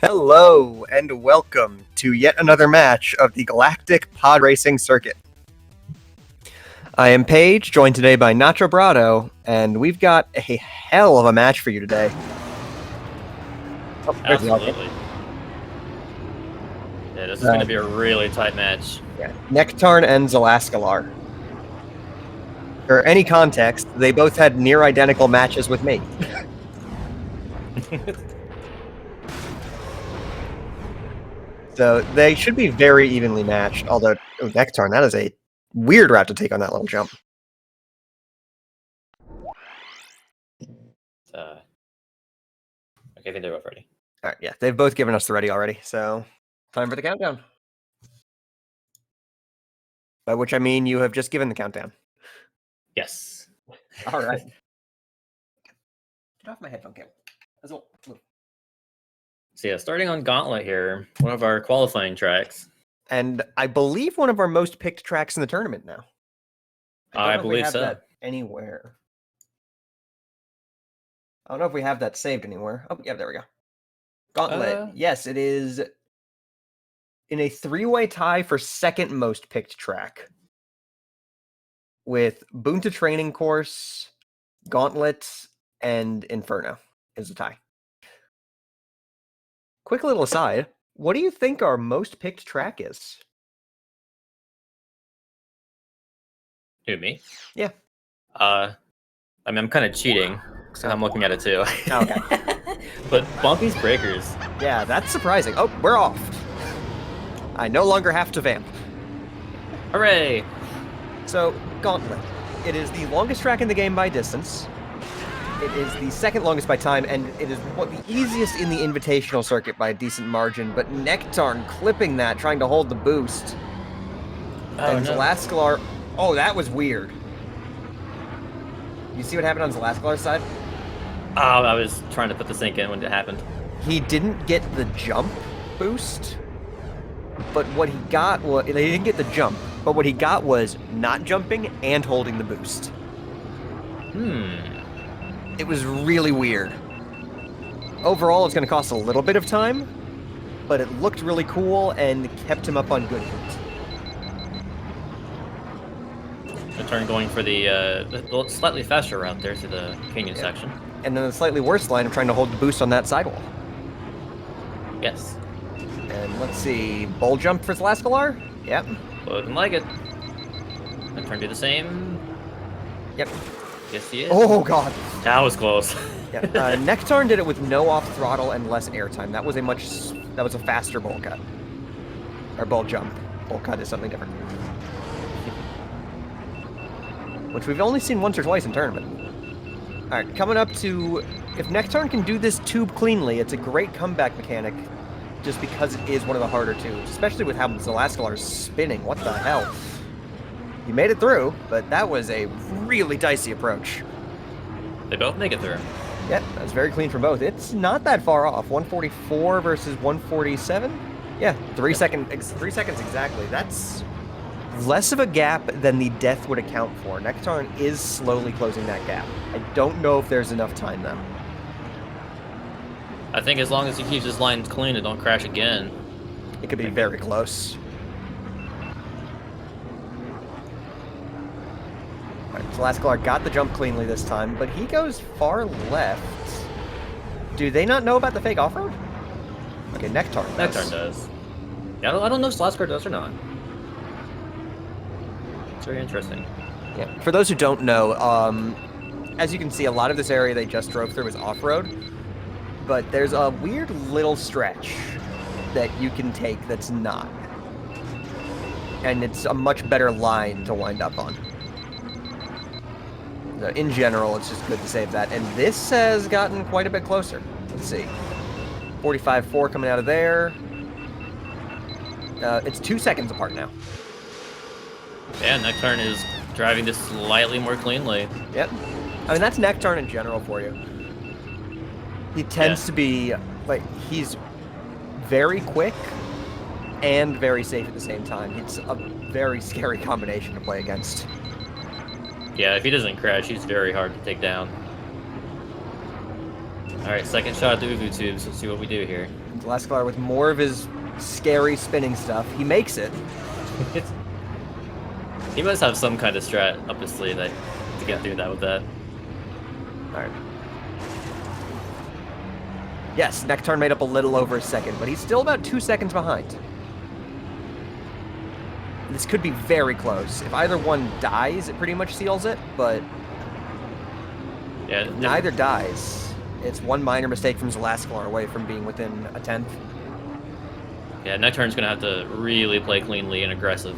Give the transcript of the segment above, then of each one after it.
Hello, and welcome to yet another match of the Galactic Pod Racing Circuit. I am Paige, joined today by Nacho Brado, and we've got a hell of a match for you today. Oh, absolutely. Yeah, this is going to be a really tight match. Yeah. Nektarnn and Zelascelar. For any context, they both had near identical matches with me. So they should be very evenly matched, although Nektarnn, that is a weird route to take on that little jump. Okay, I think they're both ready. All right, yeah, they've both given us the ready already, so time for the countdown. By which I mean you have just given the countdown. Yes. All right. Get off my headphone cable. So yeah, starting on Gauntlet here, one of our qualifying tracks. And I believe one of our most picked tracks in the tournament now. I believe so. That anywhere. I don't know if we have that saved anywhere. Oh, yeah, there we go. Gauntlet. Yes, it is in a three-way tie for second most picked track. With Bunta Training Course, Gauntlet, and Inferno is the tie. Quick little aside, what do you think our most picked track is? Who, me? Yeah. I mean, I'm kind of cheating, so I'm looking at it too. Okay. But Bumpy's Breakers. Yeah, that's surprising. Oh, we're off. I no longer have to vamp. Hooray! So, Gauntlet. It is the longest track in the game by distance. It is the second longest by time, and it is the easiest in the invitational circuit by a decent margin, but Nektarnn clipping that, trying to hold the boost. And no. Zelascelar... Oh, that was weird. You see what happened on Zelascelar's side? Oh, I was trying to put the sync in when it happened. He didn't get the jump boost, but what he got was... He didn't get the jump, but what he got was not jumping and holding the boost. It was really weird. Overall, it's going to cost a little bit of time, but it looked really cool and kept him up on good heat. The turn going for the slightly faster route there through the canyon section. And then the slightly worse line of trying to hold the boost on that sidewall. Yes. And let's see, bull jump for Zelascelar? Yep. Looking like it. And turn do the same. Yep. Yes, he is. Oh, God. That was close. Yeah. Nektarnn did it with no off throttle and less airtime. That was a faster bowl cut. Or bowl jump. Bowl cut is something different. Which we've only seen once or twice in tournament. Alright, coming up to... If Nektarnn can do this tube cleanly, it's a great comeback mechanic. Just because it is one of the harder tubes. Especially with how Zelascelar is spinning. What the hell? He made it through, but that was a really dicey approach. They both make it through. Yep, that's very clean from both. It's not that far off. 144 versus 147? Yeah, 3 seconds exactly. That's less of a gap than the death would account for. Nektarnn is slowly closing that gap. I don't know if there's enough time, though. I think as long as he keeps his lines clean and don't crash again. It could be very close. Zelascelar got the jump cleanly this time, but he goes far left. Do they not know about the fake off-road? Okay, Nektarnn does. Nektarnn does. Yeah, I don't know if Zelascelar does or not. It's very interesting. Yeah. For those who don't know, as you can see, a lot of this area they just drove through is off-road, but there's a weird little stretch that you can take that's not. And it's a much better line to wind up on. In general, it's just good to save that. And this has gotten quite a bit closer. Let's see. 45.4 coming out of there. It's 2 seconds apart now. Yeah, Nektarnn is driving this slightly more cleanly. Yep. I mean, that's Nektarnn in general for you. He tends to be, like, he's very quick and very safe at the same time. It's a very scary combination to play against. Yeah, if he doesn't crash, he's very hard to take down. All right, second shot at the Uvu tubes. Let's see what we do here. Zelascelar with more of his scary spinning stuff. He makes it. He must have some kind of strat up his sleeve to get through that with that. All right. Yes, nektarnn made up a little over a second, but he's still about 2 seconds behind. This could be very close. If either one dies, it pretty much seals it, but yeah, if neither dies, it's one minor mistake from Zelascelar away from being within a tenth. Yeah, nektarnn's going to have to really play cleanly and aggressive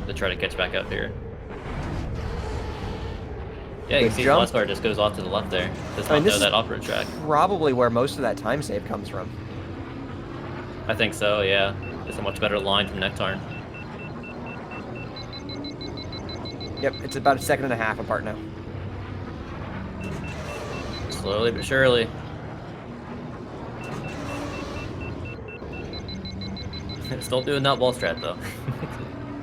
to try to catch back up here. Yeah, you can see Zelascelar just goes off to the left there. Does not know that off-road track. Probably where most of that time save comes from. I think so, yeah. It's a much better line from nektarnn. Yep, it's about 1.5 seconds apart now. Slowly but surely. Still doing that wall strat, though.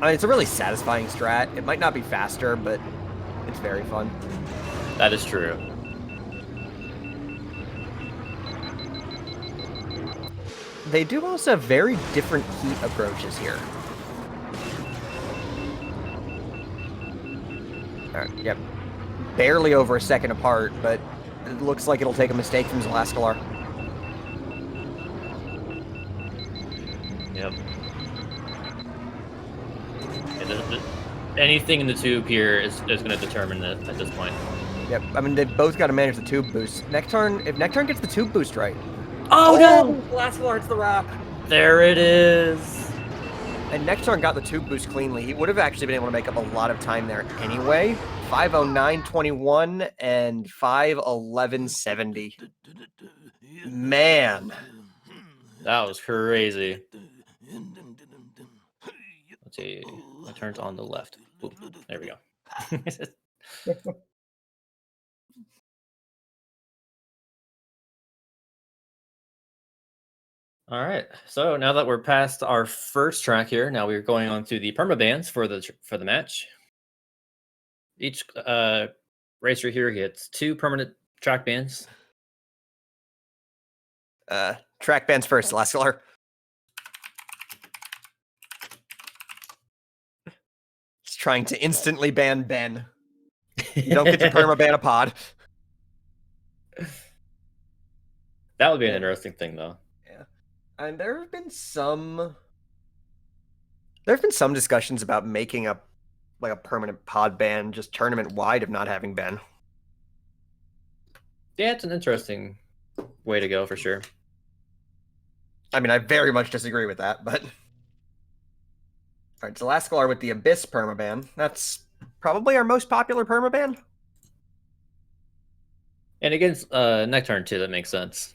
I mean, it's a really satisfying strat. It might not be faster, but it's very fun. That is true. They do also have very different heat approaches here. Alright, yep. Barely over 1 second apart, but it looks like it'll take a mistake from Zelascelar. Yep. Anything in the tube here is going to determine it at this point. Yep, I mean, they've both got to manage the tube boost. nektarnn, if nektarnn gets the tube boost right. Oh no! Zelascelar hits the rock. There it is. And nektarnn got the tube boost cleanly. He would have actually been able to make up a lot of time there anyway. 5:09.21 and 5:11.70. Man. That was crazy. Let's see. It turns on the left. Ooh, there we go. All right. So now that we're past our first track here, now we're going on to the permabands for the match. Each racer here gets 2 permanent track bands. Track bands first, Zelascelar. Just trying to instantly ban Ben. You don't get to permaban a pod. That would be an interesting thing, though. Yeah, and there have been some discussions about making a permanent pod ban just tournament wide of not having Ben. Yeah, it's an interesting way to go for sure. I mean, I very much disagree with that, but all right, Zelascelar with the Abyss permaban. That's probably our most popular permaban. And against nektarnn too, that makes sense.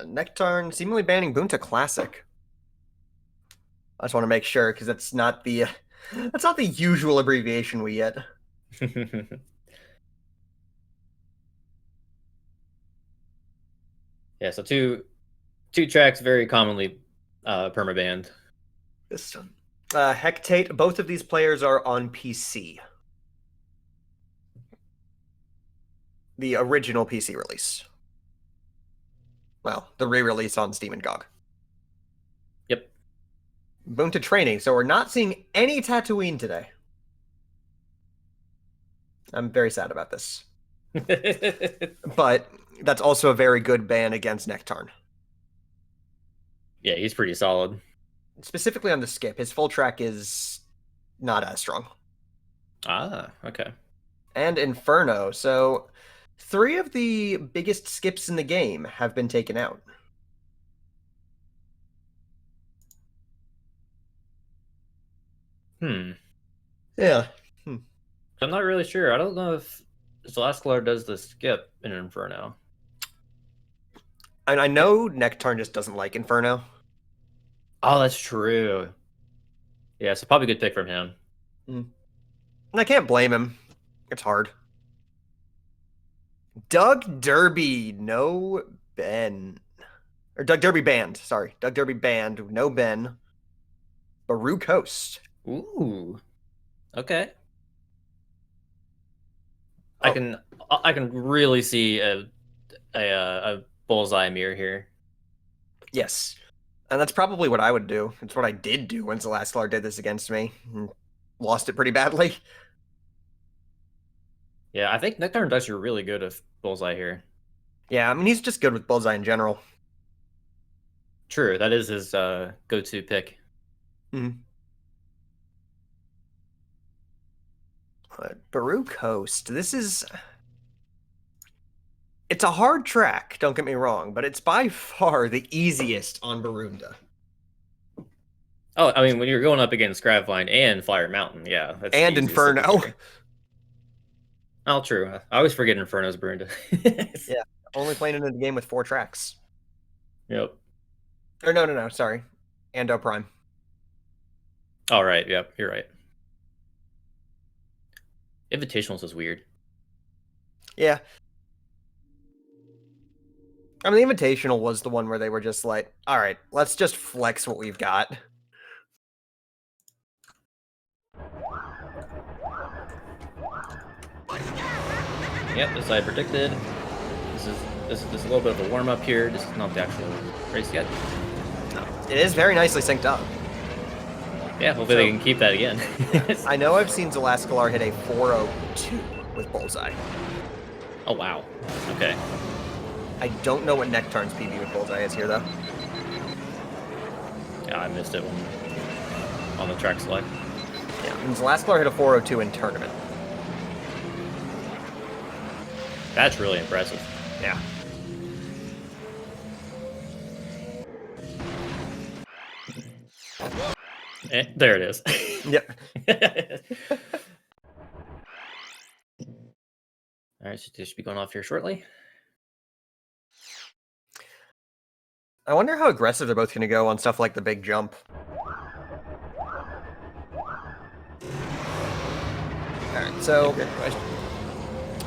nektarnn seemingly banning Bunta Classic. I just want to make sure because that's not the usual abbreviation we get. Yeah, so two tracks very commonly permabanned. This one. Hectate, both of these players are on PC. The original PC release. Well, the re-release on Steam and GOG. Yep. Bunta training, so we're not seeing any Tatooine today. I'm very sad about this. But that's also a very good ban against nektarnn. Yeah, he's pretty solid. Specifically on the skip, his full track is not as strong. Ah, okay. And Inferno, so 3 of the biggest skips in the game have been taken out. Yeah. I'm not really sure. I don't know if Zelascelar does the skip in Inferno. And I know nektarnn just doesn't like Inferno. Oh, that's true. Yeah, so probably a good pick from him. And I can't blame him. It's hard. Doug Derby, no Ben. Or Doug Derby banned, sorry. Doug Derby banned, no Ben. Baru Coast. Ooh. Okay. I can really see a bullseye mirror here. Yes. And that's probably what I would do. It's what I did do when Zelascelar did this against me. And lost it pretty badly. Yeah, I think nektarnn's actually really good at bullseye here. Yeah, I mean, he's just good with bullseye in general. True, that is his go-to pick. Baru Coast. This is... It's a hard track, don't get me wrong, but it's by far the easiest on Barunda. Oh, I mean, when you're going up against Gravline and Fire Mountain, yeah. That's And Inferno. Oh, true. I always forget Inferno's Barunda. Yeah, only playing in the game with 4 tracks. Yep. Or no, sorry. Ando Prime. All right, yep, you're right. Invitationals is weird. Yeah. I mean, the Invitational was the one where they were just like, all right, let's just flex what we've got. Yep, as I predicted. This is just a little bit of a warm-up here. This is not the actual race yet. It is very nicely synced up. Yeah, hopefully they can keep that again. I know I've seen Zelascelar hit a 402 with bullseye. Oh, wow. Okay. I don't know what nektarnn's PB with bullseye is here, though. Yeah, I missed it on the track select. Yeah, and Zelascelar hit a 402 in tournament. That's really impressive. Yeah. There it is. Yep. All right, so this should be going off here shortly. I wonder how aggressive they're both going to go on stuff like the big jump. Alright, so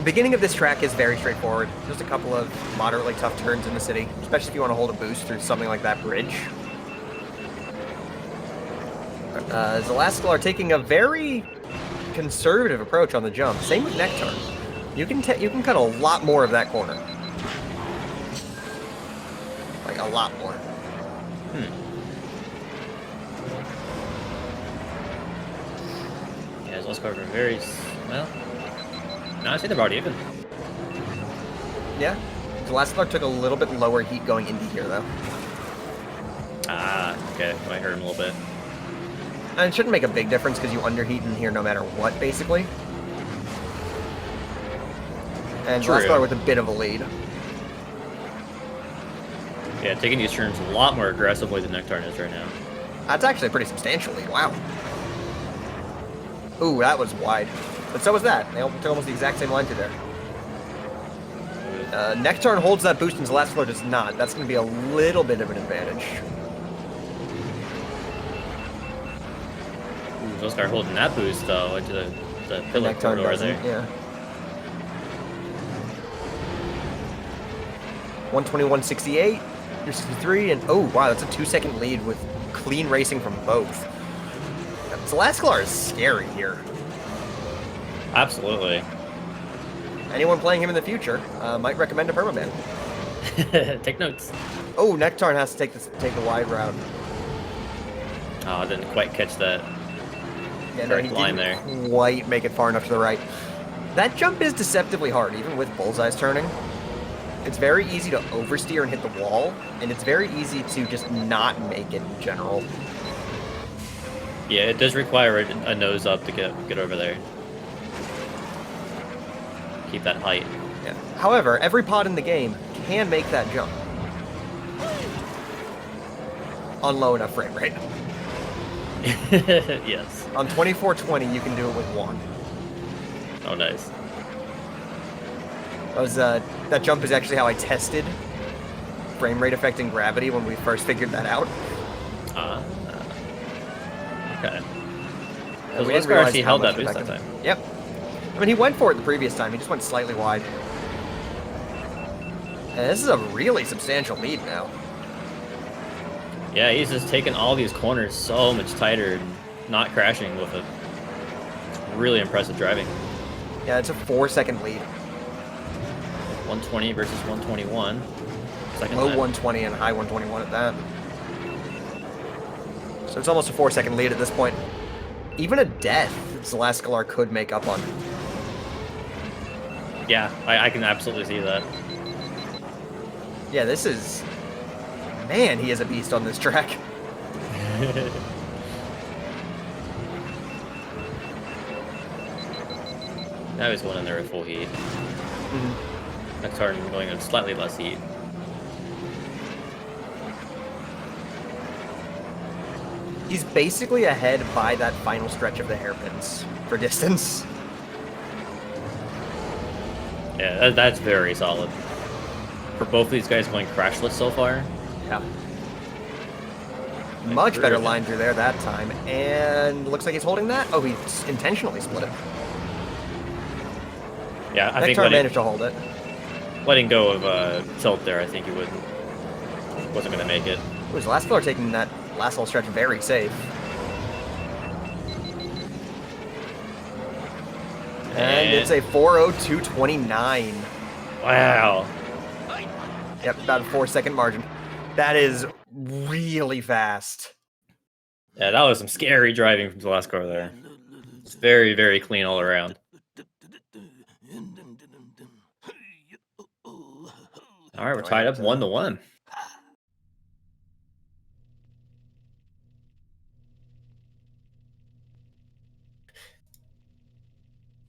beginning of this track is very straightforward. Just a couple of moderately tough turns in the city, especially if you want to hold a boost through something like that bridge. Zelascelar taking a very conservative approach on the jump. Same with nektarnn. You can cut a lot more of that corner. Like a lot more. Yeah, Zelascelar are very well. No, I think they're about even. Yeah. Zelascelar took a little bit lower heat going into here, though. Ah, okay. I heard him a little bit. And it shouldn't make a big difference because you underheat in here no matter what, basically. And Zelascelar with a bit of a lead. Yeah, taking these turns a lot more aggressively than nektarnn is right now. That's actually a pretty substantial lead. Wow. Ooh, that was wide. But so was that. They took almost the exact same line through there. nektarnn holds that boost and Zelascelar does not. That's going to be a little bit of an advantage. Ooh, Zelascelar holding that boost, though, into the pillar corridor there. Yeah. 121.68. You're 63, and oh, wow, that's a 2-second lead with clean racing from both. Zelascelar is scary here. Absolutely. Anyone playing him in the future might recommend a permaban. Take notes. Oh, nektarnn has to take the wide route. Oh, I didn't quite catch that. Yeah, no, he didn't quite make it far enough to the right. That jump is deceptively hard, even with bullseyes turning. It's very easy to oversteer and hit the wall, and it's very easy to just not make it in general. Yeah, it does require a nose up to get over there. Keep that height. Yeah. However, every pod in the game can make that jump. On low enough frame rate. Yes. On 2420, you can do it with 1. Oh, nice. That jump is actually how I tested frame rate affecting gravity when we first figured that out. Okay. We We didn't realize he how held much that boost that effective. time. Yep. I mean, he went for it the previous time. He just went slightly wide. And this is a really substantial lead now. Yeah, he's just taking all these corners so much tighter and not crashing with it. It's really impressive driving. Yeah, it's a 4-second lead. 120 versus 121. Second Low lap. 120 and high 121 at that. So it's almost a 4-second lead at this point. Even a death, Zelascelar could make up on. Yeah, I can absolutely see that. Yeah, this is... Man, he is a beast on this track. Now he's going in there with full heat. nektarnn going in slightly less heat. He's basically ahead by that final stretch of the hairpins for distance. Yeah, that's very solid. For both these guys going crashless so far. Yeah. Much better line through there that time. And looks like he's holding that. Oh, he intentionally split it. Yeah, I think nektarnn managed to hold it. Letting go of tilt there, I think he wasn't going to make it. Ooh, Zelascelar taking that last little stretch very safe. And it's a 4:02.29. Wow. Yep, about a 4-second margin. That is really fast. Yeah, that was some scary driving from Zelascelar there. It's very, very clean all around. All right, we're tied up 1-1.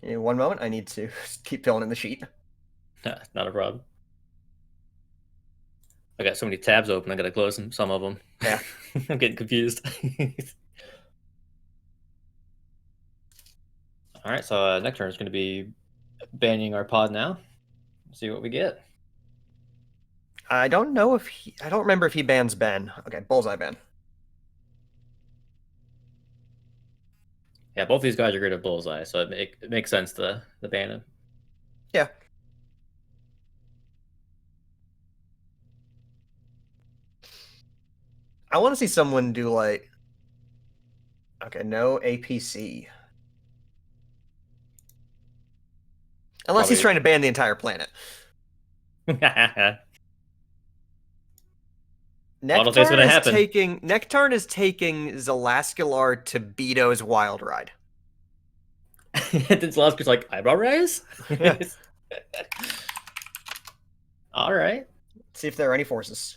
In one moment, I need to keep filling in the sheet. Not a problem. I got so many tabs open, I gotta close some of them. Yeah. I'm getting confused. All right, so nektarnn is going to be banning our pod now. See what we get. I don't know if I don't remember if he bans Ben. Okay, bullseye ban. Yeah, both these guys are great at bullseye, so it makes sense to ban him. Yeah. I want to see someone do like... Okay, no APC. Unless he's trying to ban the entire planet. nektarnn is taking Zelascelar to Beto's Wild Ride. Then Zelascelar's like, eyebrow raise? All right. Let's see if there are any forces.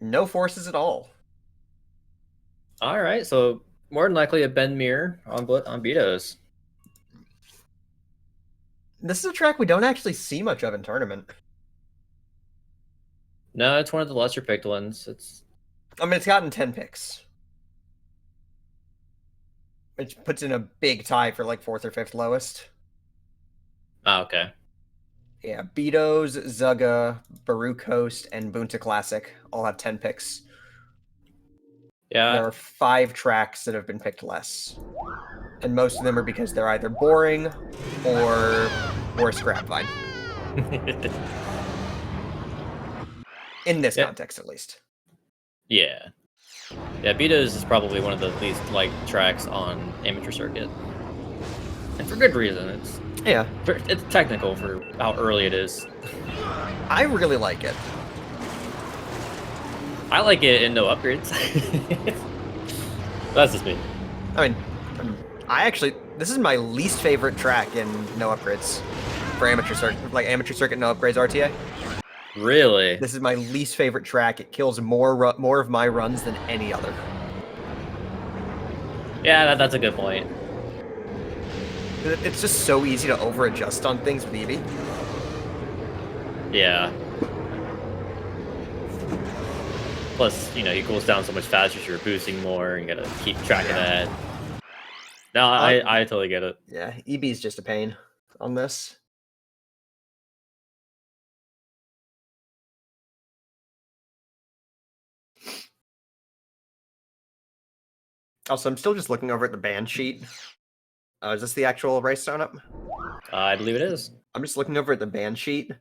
No forces at all. All right, so more than likely a Ben mirror on Beto's. This is a track we don't actually see much of in tournament. No, it's one of the lesser picked ones. I mean, it's gotten 10 picks. Which puts in a big tie for like 4th or 5th lowest. Oh, okay. Yeah, Beto's, Zugga, Baru Coast, and Bunta Classic all have 10 picks. Yeah. There are 5 tracks that have been picked less. And most of them are because they're either boring or scrap vine. In this context, at least. Yeah. Yeah, Beto's is probably one of the least liked tracks on amateur circuit. And for good reason. It's technical for how early it is. I really like it. I like it in no upgrades. That's just me. I mean, this is my least favorite track in no upgrades for amateur circuit, like amateur circuit no upgrades RTA. Really? This is my least favorite track. It kills more of my runs than any other. Yeah, that's a good point. It's just so easy to over-adjust on things with Eevee. Yeah. Plus, he cools down so much faster, so you're boosting more, and you gotta keep track of that. No, I totally get it. Yeah, Eevee's just a pain on this. Also, I'm still just looking over at the ban sheet. Is this the actual race sign-up? I believe it is. I'm just looking over at the ban sheet.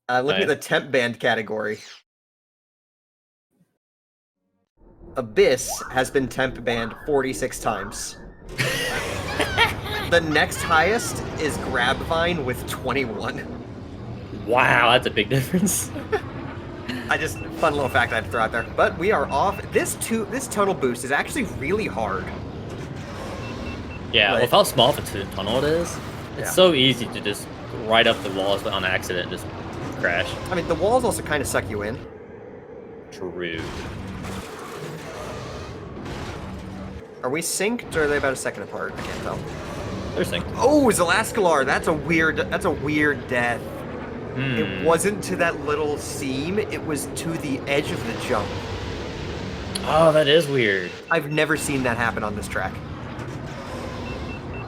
Looking at the temp band category. Abyss has been temp banned 46 times. The next highest is Grabvine with 21. Wow, that's a big difference. Fun little fact I had to throw out there. But we are off. This tunnel boost is actually really hard. Yeah, Like- with how small of a tunnel it is, it's Yeah. so easy to just ride up the walls on accident and just crash. I mean, the walls also kind of suck you in. True. Are we synced or are they about a second apart? I can't tell. They're synced. Oh, Zelascelar, that's a weird death. Hmm. It wasn't to that little seam, it was to the edge of the jump. Oh, that is weird. I've never seen that happen on this track.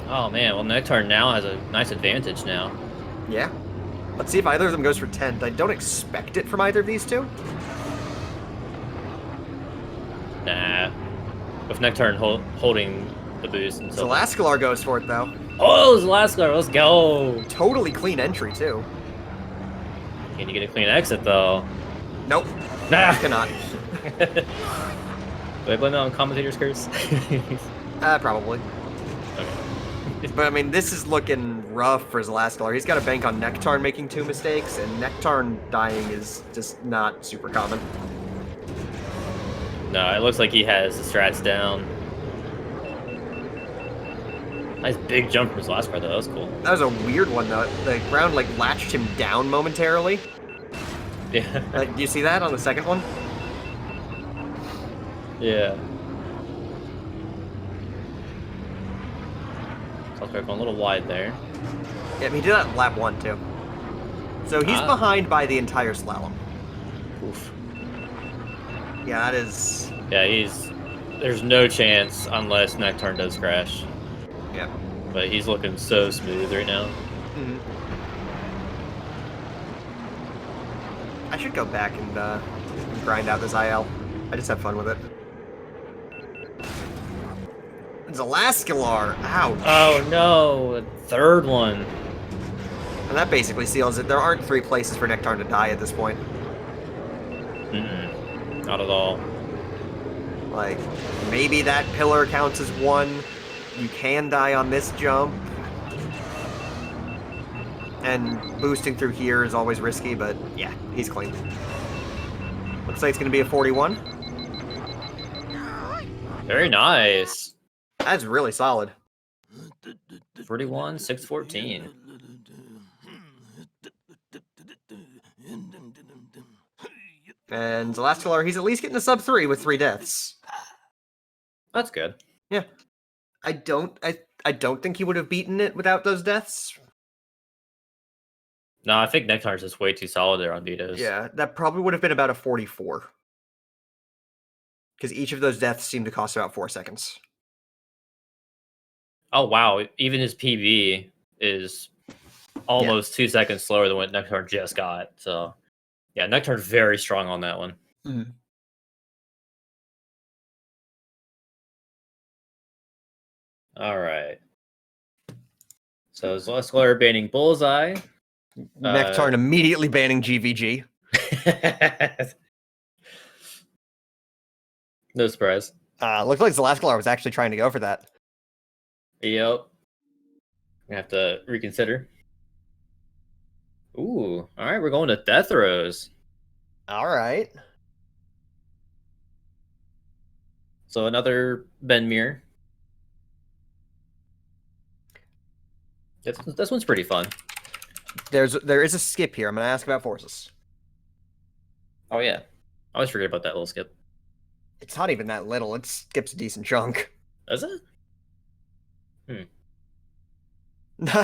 Oh man, well nektarnn now has a nice advantage now. Yeah. Let's see if either of them goes for 10. I don't expect it from either of these two. Nah. With nektarnn holding the boost and so. Zelascelar goes for it, though. Oh, Zelascelar, let's go. Totally clean entry, too. Can you get a clean exit though? Nope. Nah. Cannot. Do I blame it on commentator's curse? Probably. Okay. But, I mean, this is looking rough for Zelascelar. He's got to bank on nektarnn making 2 mistakes, and nektarnn dying is just not super common. No, it looks like he has the strats down. Nice big jump from Zelascelar though, that was cool. That was a weird one, though. The ground, like, latched him down momentarily. Yeah. Do you see that on the second one? Yeah. Zelascelar going a little wide there. Yeah, he did that in lap 1, too. So he's behind by the entire slalom. Oof. Yeah, that is... Yeah, there's no chance unless nektarnn does crash. Yeah. But he's looking so smooth right now. Mhm. I should go back and grind out this IL. I just have fun with it. Zelascelar! Ouch! Oh no, third one. And that basically seals it. There aren't 3 places for nektarnn to die at this point. Mm-mm. Not at all. Like, maybe that pillar counts as 1. You can die on this jump. And boosting through here is always risky, but yeah, he's clean. Looks like it's going to be a 41. Very nice. That's really solid. 41, 614. And Zelascelar, he's at least getting a sub 3 with 3 deaths. That's good. Yeah. I don't think he would have beaten it without those deaths. No, I think nektarnn's just way too solid there on vetoes. Yeah, that probably would have been about a 44. Because each of those deaths seemed to cost about 4 seconds. Oh wow, even his PB is almost 2 seconds slower than what nektarnn just got. So yeah, nektarnn's very strong on that one. Mm. All right. So Zelascelar banning Bullseye. nektarnn immediately banning GVG. No surprise. Looks like Zelascelar was actually trying to go for that. Yep. We have to reconsider. Ooh, all right, we're going to death rows. All right. So another Ben Mir. This one's pretty fun. There is a skip here. I'm going to ask about forces. Oh yeah, I always forget about that little skip. It's not even that little. It skips a decent chunk. Does it?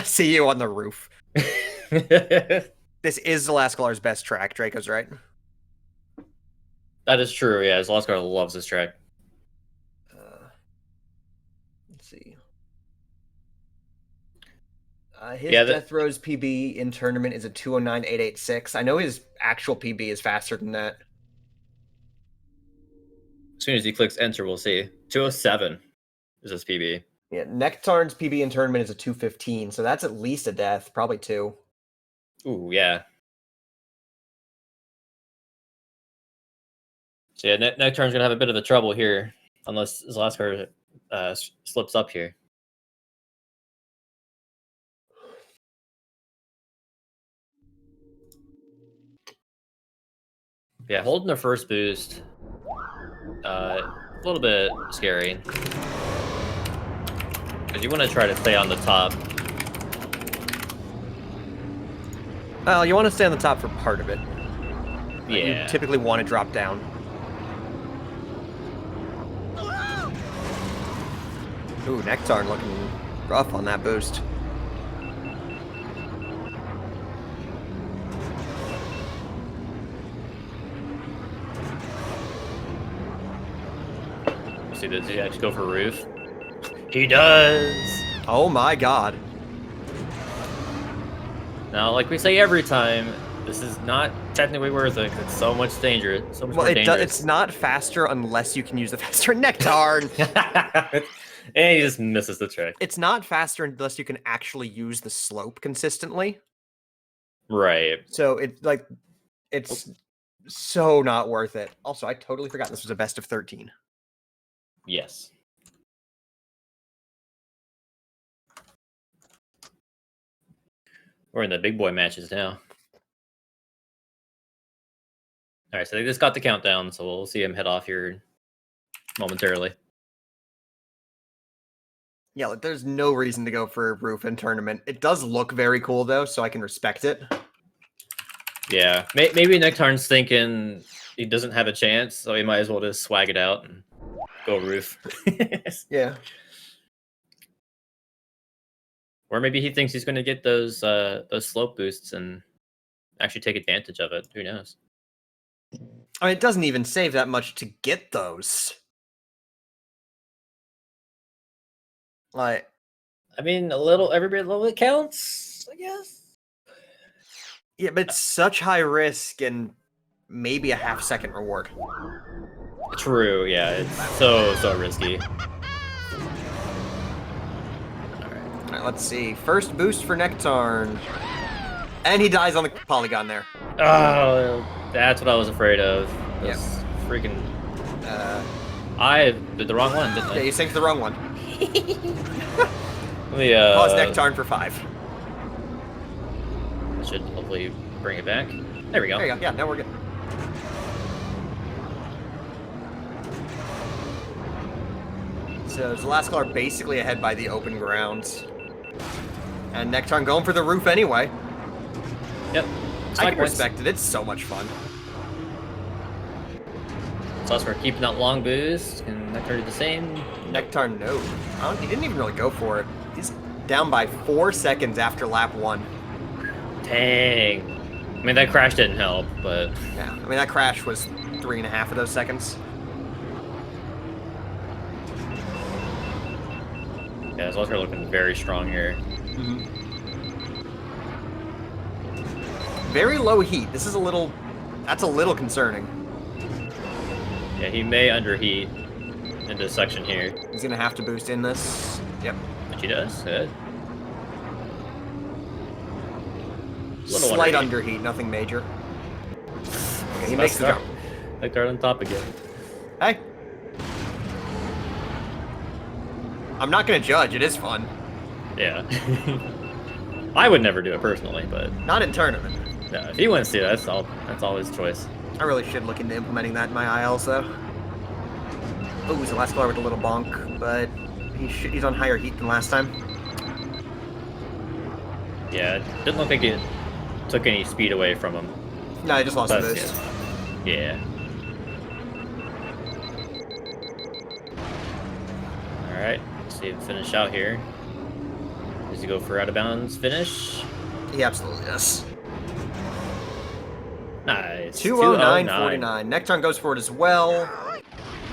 See you on the roof. This is Zelascelar's best track. Draco's right. That is true. Yeah, Zelascelar loves this track. Let's see. His Yeah, Death Rose PB in tournament is a 209.886. I know his actual PB is faster than that. As soon as he clicks enter, we'll see. 207 is his PB. Yeah, nektarnn's PB in tournament is a 215, so that's at least a death, probably 2. Ooh, yeah. So yeah, Nektarnn's gonna have a bit of a trouble here, unless Zelascelar slips up here. Yeah, holding the first boost, a little bit scary. Because you want to try to stay on the top. Well, you want to stay on the top for part of it. Yeah. You typically want to drop down. Ooh, Nektarnn looking rough on that boost. See, does he actually go for roof? He does! Oh my god. Now, like we say every time, this is not technically worth it, 'cause it's so much danger. So much more dangerous. It's not faster unless you can use the faster Nektarnn. And he just misses the trick. It's not faster unless you can actually use the slope consistently. Right. So it's so not worth it. Also, I totally forgot this was a best of 13. Yes. We're in the big boy matches now. All right, so they just got the countdown, so we'll see him head off here momentarily. Yeah, like, there's no reason to go for a roof in tournament. It does look very cool though, so I can respect it. Yeah, maybe Nektarnn's thinking he doesn't have a chance, so he might as well just swag it out and go roof. Yeah. Or maybe he thinks he's going to get those slope boosts and actually take advantage of it. Who knows? I mean, it doesn't even save that much to get those. Like, I mean, every bit counts, I guess. yeah, but it's such high risk and maybe a half-second reward. True, yeah, it's so risky. All right, let's see. First boost for Nektarnn. And he dies on the polygon there. Oh, that's what I was afraid of. Yep. This freaking... I did the wrong one, didn't I? Yeah, you synced the wrong one. Let me, Pause Nektarnn for 5. Should hopefully bring it back. There we go. There you go. Yeah, now we're good. So Zelascelar basically ahead by the open grounds. And Nektarnn going for the roof anyway. Yep. I can respect it. It's so much fun. Zelascelar keeping that long boost. Can Nektarnn do the same? Nektarnn, no. He didn't even really go for it. He's down by 4 seconds after lap 1. Dang. I mean, that crash didn't help, but... Yeah, I mean, that crash was 3.5 of those seconds. Yeah, Zelascelar looking very strong here. Mm-hmm. Very low heat. This is a little... That's a little concerning. Yeah, he may underheat in this section here. He's going to have to boost in this. Yep. Which he does. Good. Slight underheat, nothing major. Okay, he makes the jump. Nektarnn on top again. Hey. I'm not going to judge. It is fun. Yeah. I would never do it personally, but... Not in tournament. No, if he wants to, that's all his choice. I really should look into implementing that in my ILs, though. Ooh, Zelascelar with a little bonk, but he's on higher heat than last time. Yeah, it didn't look like it took any speed away from him. No, I just lost the boost. Yeah. Alright, let's see him finish out here. Does he go for out of bounds finish? He absolutely does. Nice. 209.49. Nektarnn goes for it as well.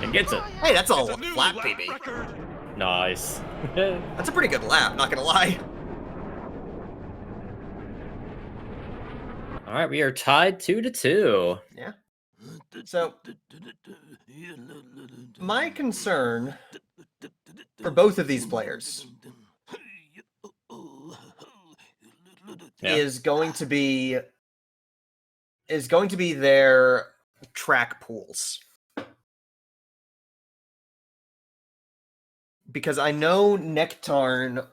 And gets it. Hey, that's a flat PB. Nice. That's a pretty good lap, not gonna lie. Alright, we are tied 2-2. Yeah. So, my concern for both of these players is going to be their track pools. because I know nektarnn,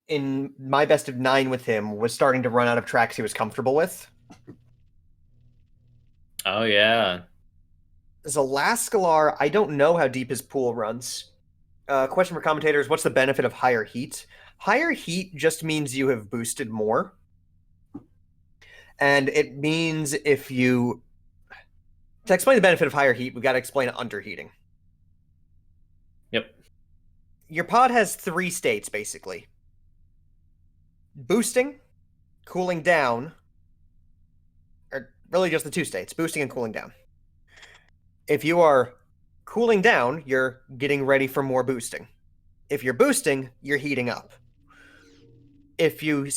in my best of 9 with him, was starting to run out of tracks he was comfortable with. Oh, yeah. Zelascelar, I don't know how deep his pool runs. Question for commentators, what's the benefit of higher heat? Higher heat just means you have boosted more. And it means if you... To explain the benefit of higher heat, we've got to explain underheating. Yep. Your pod has 3 states, basically. Boosting, cooling down, or really just the 2 states, boosting and cooling down. If you are cooling down, you're getting ready for more boosting. If you're boosting, you're heating up. If you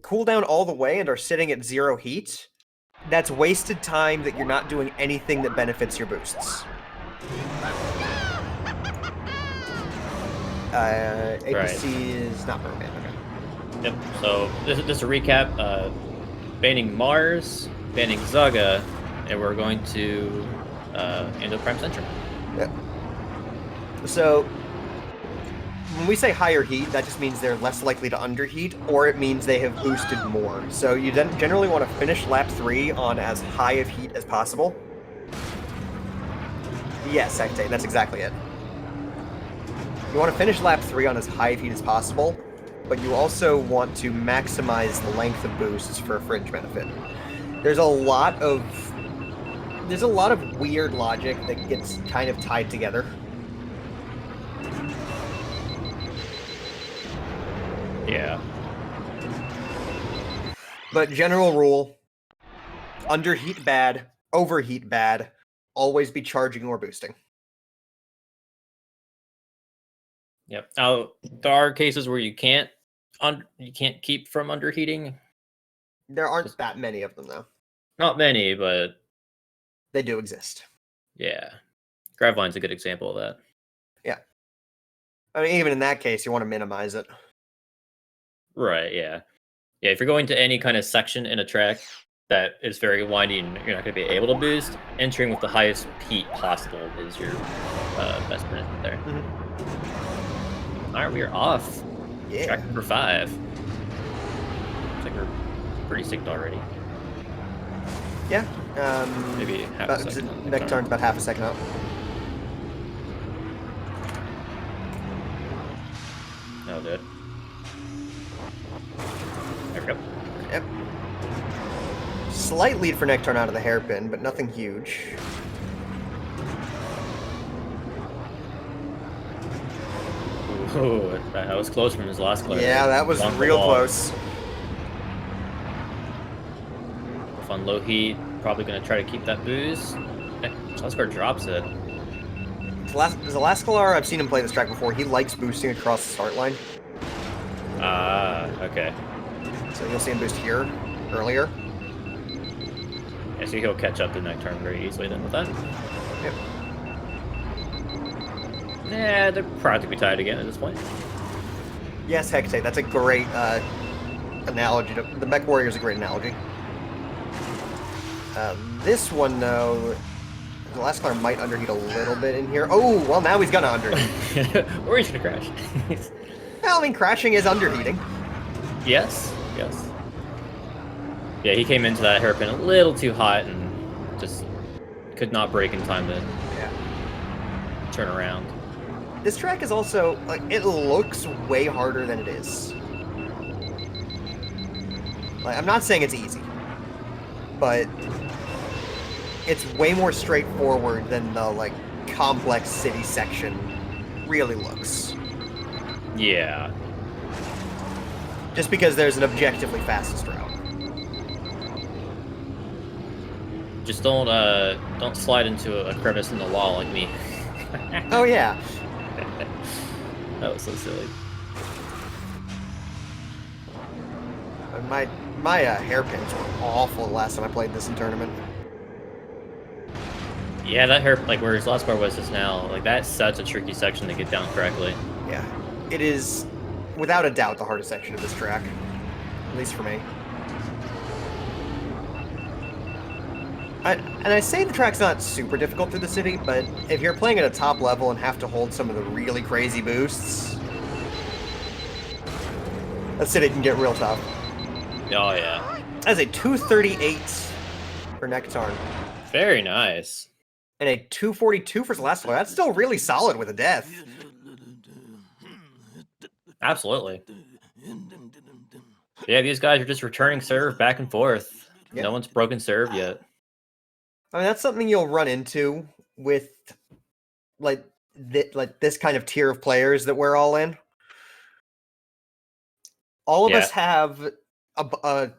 cool down all the way and are sitting at 0 heat, that's wasted time that you're not doing anything that benefits your boosts. APC Right. is not permanent. Okay. Yep. So just a recap: banning Mars, banning Zaga, and we're going to Endoprime Centrum. Yeah. So when we say higher heat, that just means they're less likely to underheat, or it means they have boosted more. So you then generally want to finish lap 3 on as high of heat as possible. Yes, Hectate, that's exactly it. You want to finish lap 3 on as high of heat as possible, but you also want to maximize the length of boosts for a fringe benefit. There's a lot of weird logic that gets kind of tied together. Yeah. But general rule, underheat bad, overheat bad, always be charging or boosting. Yep. Now there are cases where you can't keep from underheating. There aren't that many of them, though. Not many, but They do exist. yeah. Graveline's a good example of that. Yeah. I mean, even in that case, you want to minimize it. Right, yeah. Yeah, if you're going to any kind of section in a track that is very windy and you're not going to be able to boost, entering with the highest heat possible is your best benefit there. Mm-hmm. All right, we are off. Yeah. Track number 5. Looks like we're pretty synced already. Yeah. Maybe half a second. Nektarnn's about half a second out. No, dude. There we go. Yep. Slight lead for nektarnn out of the hairpin, but nothing huge. Ooh, that was close from his last clip. Yeah, that was real close. On low heat, probably going to try to keep that boost. Zelascelar drops it. Zelascelar, I've seen him play this track before. He likes boosting across the start line. Ah, okay. So you'll see him boost here earlier. Yeah, so he'll catch up to nektarnn very easily then with that. Yep. Yeah, they're practically tied again at this point. Yes, Hectate, that's a great analogy. The Mech Warrior is a great analogy. This one, though, Zelascelar might underheat a little bit in here. Oh, well, now he's gonna underheat. Or he's gonna crash. Well, I mean, crashing is underheating. Yes, yes. Yeah, he came into that hairpin a little too hot and just could not brake in time to turn around. This track is also, like, it looks way harder than it is. Like, I'm not saying it's easy, but it's way more straightforward than the, like, complex city section really looks. Yeah. Just because there's an objectively fastest route. Just don't slide into a crevice in the wall like me. Oh, yeah. That was so silly. My hairpins were awful the last time I played this in tournament. Yeah, that hair, like where his last bar was just now, like that's such a tricky section to get down correctly. Yeah, it is without a doubt the hardest section of this track, at least for me. And I say the track's not super difficult through the city, but if you're playing at a top level and have to hold some of the really crazy boosts, That city can get real tough. Oh yeah. That's a 238 for nektarnn. Very nice. And a 242 for Zelascelar. That's still really solid with a death. Absolutely. Yeah, these guys are just returning serve back and forth. Yeah. No one's broken serve yet. I mean, that's something you'll run into with like this kind of tier of players that we're all in. All of us have a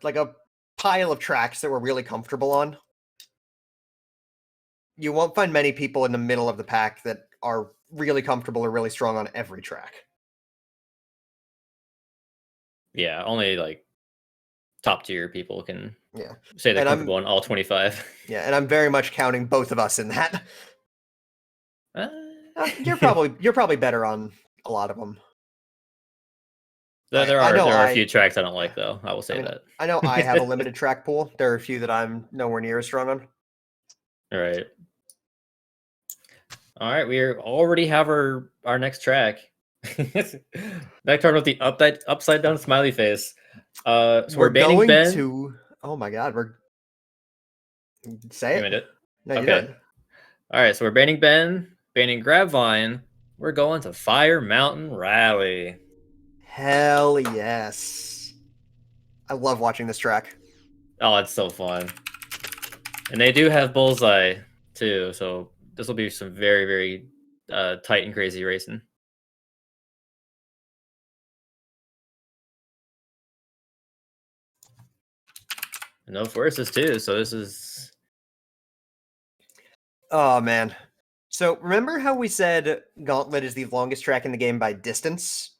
pile of tracks that we're really comfortable on. You won't find many people in the middle of the pack that are really comfortable or really strong on every track. Yeah, only like top tier people can say they're And comfortable on all 25. Yeah, and I'm very much counting both of us in that. You're probably better on a lot of them. There are a few tracks I don't like, though. I will say that. I know I have a limited track pool. There are a few that I'm nowhere near as strong on. All right. All right, we already have our next track. nektarnn with the upside down smiley face. So we're banning Ben. Oh my god, say it. No, you okay. All right, so we're banning Ben, banning Grabvine. We're going to Fire Mountain Rally. Hell yes. I love watching this track. Oh, it's so fun. And they do have Bullseye, too, so this will be some very, very tight and crazy racing. And no forces, too, so this is... Oh, man. So, remember how we said Gauntlet is the longest track in the game by distance?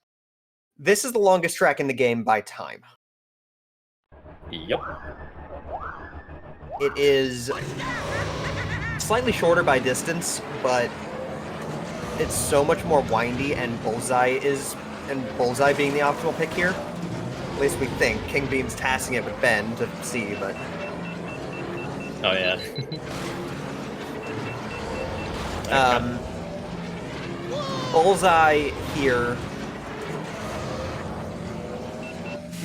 This is the longest track in the game by time. Yep. It is slightly shorter by distance, but it's so much more windy, and Bullseye being the optimal pick here. At least we think. King Beam's tassing it with Ben to see, but... Oh, yeah. Bullseye here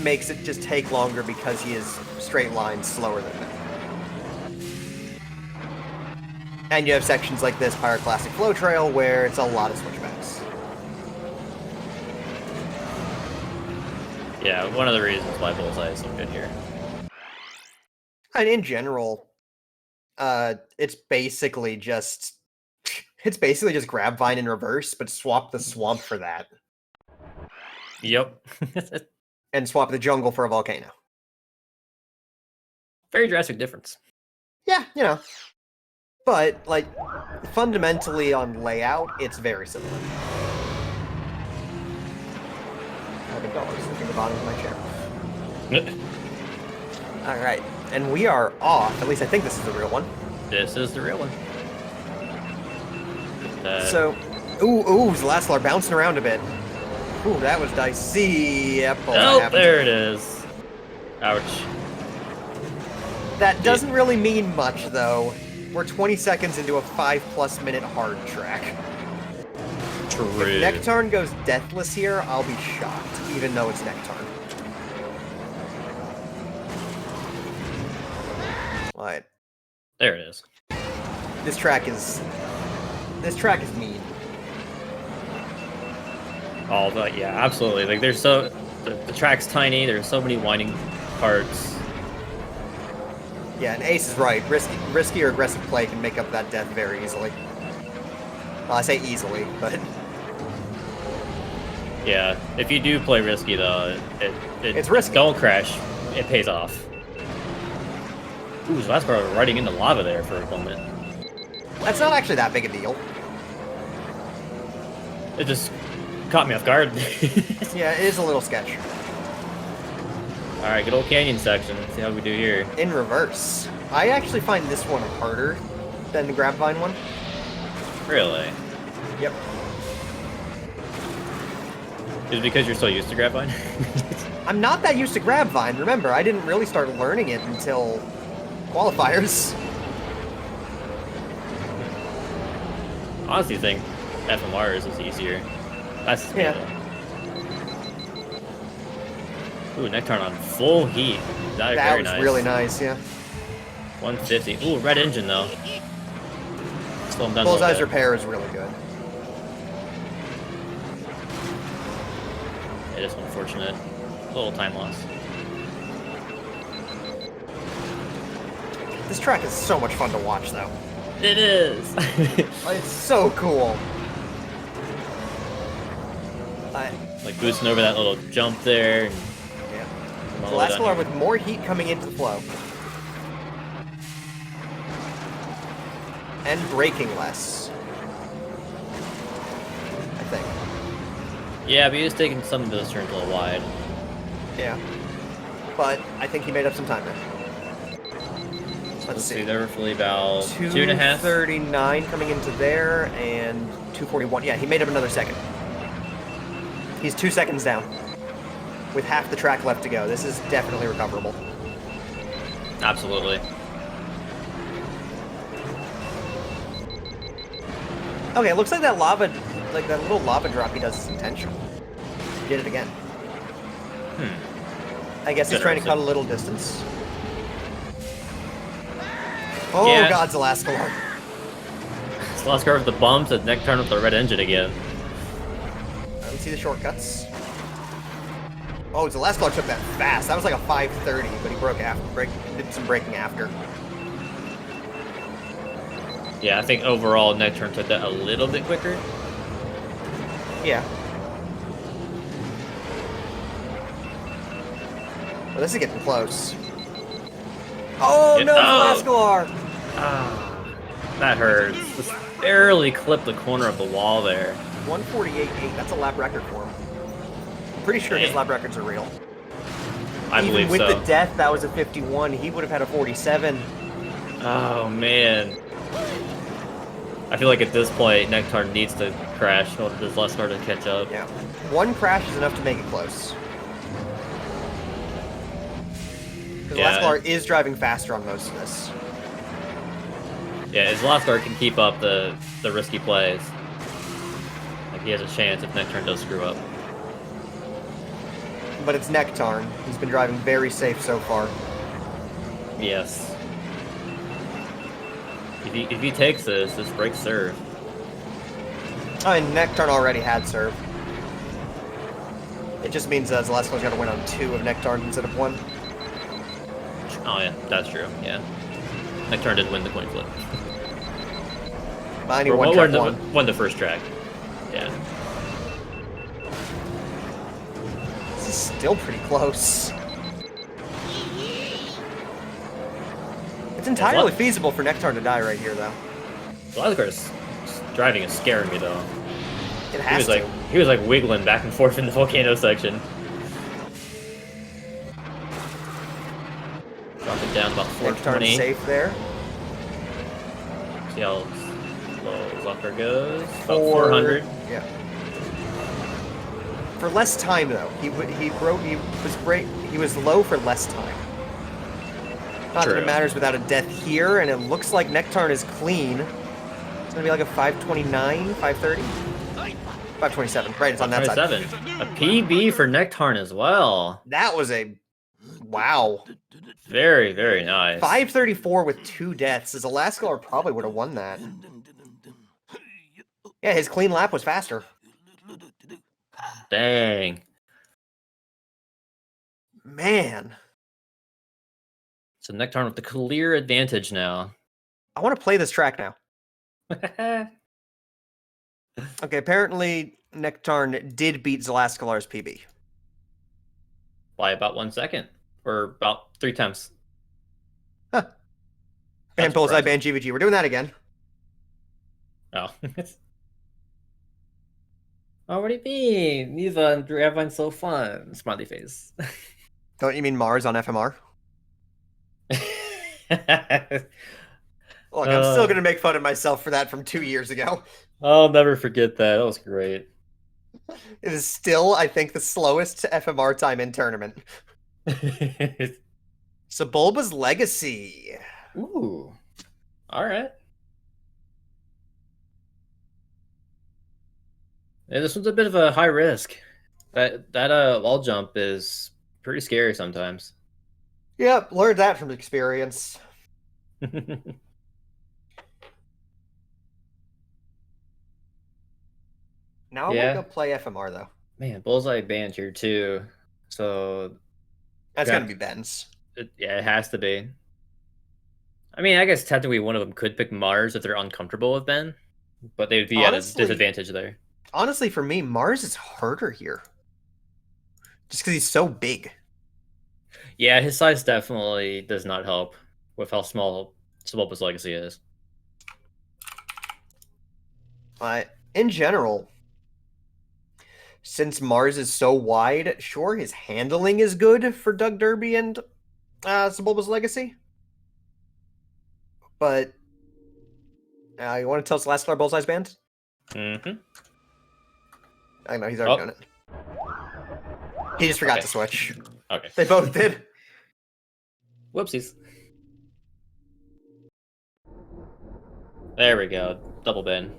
makes it just take longer because he is straight line slower than Ben. And you have sections like this Pyroclastic Flow Trail where it's a lot of switchbacks. Yeah, one of the reasons why Bullseye is so good here. And in general, it's basically just Grabvine in reverse, but swap the swamp for that. Yep. And swap the jungle for a volcano. Very drastic difference. Yeah, you know. But, like, fundamentally on layout, it's very similar. I have a dog sitting at the bottom of my chair. Alright, and we are off. At least I think this is the real one. This is the real one. Zelascelar bouncing around a bit. Ooh, that was dicey. Yep. Oh, there it is. Ouch. That doesn't really mean much, though. We're 20 seconds into a 5+ minute hard track. True. If nektarnn goes deathless here, I'll be shocked, even though it's nektarnn. What? There it is. This track is mean. Oh, but yeah, absolutely. Like, there's the track's tiny. There's so many winding parts. Yeah, and Ace is right. Risky or aggressive play can make up that death very easily. Well, I say easily, but... Yeah, if you do play risky, though, it's risky. Don't crash. It pays off. Ooh, Zelascelar riding into lava there for a moment. That's not actually that big a deal. It just caught me off guard. Yeah, it is a little sketch. Alright, good old canyon section. Let's see how we do here. In reverse. I actually find this one harder than the Grabvine one. Really? Yep. Is it because you're so used to Grabvine? I'm not that used to Grabvine. Remember, I didn't really start learning it until qualifiers. Honestly, think FMRs is easier. That's yeah. Ooh, nektarnn on full heat. That That very was nice. really nice, yeah. 150. Ooh, red engine though. Slow him down a Bullseye's little bit. repair is really good. It is unfortunate. A little time loss. This track is so much fun to watch, though. It is. It's so cool. Like boosting over that little jump there. And Yeah. all the way down Zelascelar here. with more heat coming into the flow. And braking less. I think. Yeah, but he was taking some of those turns a little wide. Yeah. But I think he made up some time there. Let's see. They're roughly about 2.5. 2:39 coming into there, and 2:41. Yeah, he made up another second. He's 2 seconds down, with half the track left to go. This is definitely recoverable. Absolutely. Okay, it looks like that lava, like that little lava drop he does is intentional. He did it again. I guess he's trying to cut a little distance. Oh, Yeah. God, Zelascelar. Zelascelar with the bumps, and nektarnn with the red engine again. Let's see the shortcuts. Oh, Zelascelar took that fast. That was like a 5:30, but he did some braking after. Yeah, I think overall nektarnn took that a little bit quicker. Yeah. Well, this is getting close. Oh, Yeah. no, Oh. Zelascelar! Ah, that hurts. Just barely clipped the corner of the wall there. 148.8. That's a lap record for him. I'm pretty sure his Dang. lap records are real. I Even believe with so. the death, that was a 51. He would have had a 47. Oh, man. I feel like at this point, nektarnn needs to crash in order for Zelascelar to catch up. Yeah. One crash is enough to make it close. Because Yeah. Zelascelar is driving faster on most of this. Yeah, if Zelascelar can keep up the risky plays, like he has a chance if nektarnn does screw up. But it's nektarnn. He's been driving very safe so far. Yes. If he takes this breaks serve. I mean, nektarnn already had serve. It just means Zelascelar's got to win on 2 of nektarnn instead of 1. Oh yeah, that's true. Yeah, nektarnn did win the coin flip. But I need Or one track one. won the first track. Yeah. This is still pretty close. It's entirely feasible for nektarnn to die right here, though. Zelascelar's driving is scaring me though. It has to. He was like wiggling back and forth in the volcano section. Dropping down about 420. nektarnn safe there. See how low Zelascelar goes. About 400. Yeah. For less time though, he was low for less time. Not that it True. matters without a death here, and it looks like nektarnn is clean. It's gonna be like a 5:29, 5:30, 5:27. Right, it's on that side. 27. A PB for nektarnn as well. That was a wow. Very, very nice. 5:34 with 2 deaths. Zelascelar probably would have won that. Yeah, his clean lap was faster. Dang. Man, So nektarnn with the clear advantage now. I want to play this track now. Okay, apparently nektarnn did beat Zelascelar's PB. By about 1 second. Or about 3 times. Huh. That's And Bullseye surprising. Ban GVG. We're doing that again. Oh. Oh, what do you mean? Neva and everyone's so fun. Smiley face. Don't you mean Mars on FMR? Look, I'm still going to make fun of myself for that from 2 years ago. I'll never forget that. That was great. It is still, I think, the slowest FMR time in tournament. Sebulba's Legacy. Ooh. All right. Yeah, this one's a bit of a high risk. That wall jump is pretty scary sometimes. Yep, learned that from experience. Now I want to Yeah, go play FMR though. man, bullseye band here too. So That's got gonna be Ben's. yeah, it has to be. I mean, I guess technically one of them could pick Mars if they're uncomfortable with Ben, but they would be at a Honestly, disadvantage there. honestly, for me, Mars is harder here, just because he's so big. Yeah, his size definitely does not help with how small Sebulba's legacy is. But in general, since Mars is so wide, sure, his handling is good for Doug Derby and Sebulba's legacy. But you want to tell Zelascelar Bullseye's band? Mm-hmm. I know he's already done it. He just forgot to switch. Okay. They both did. Whoopsies. There we go. Double Ben.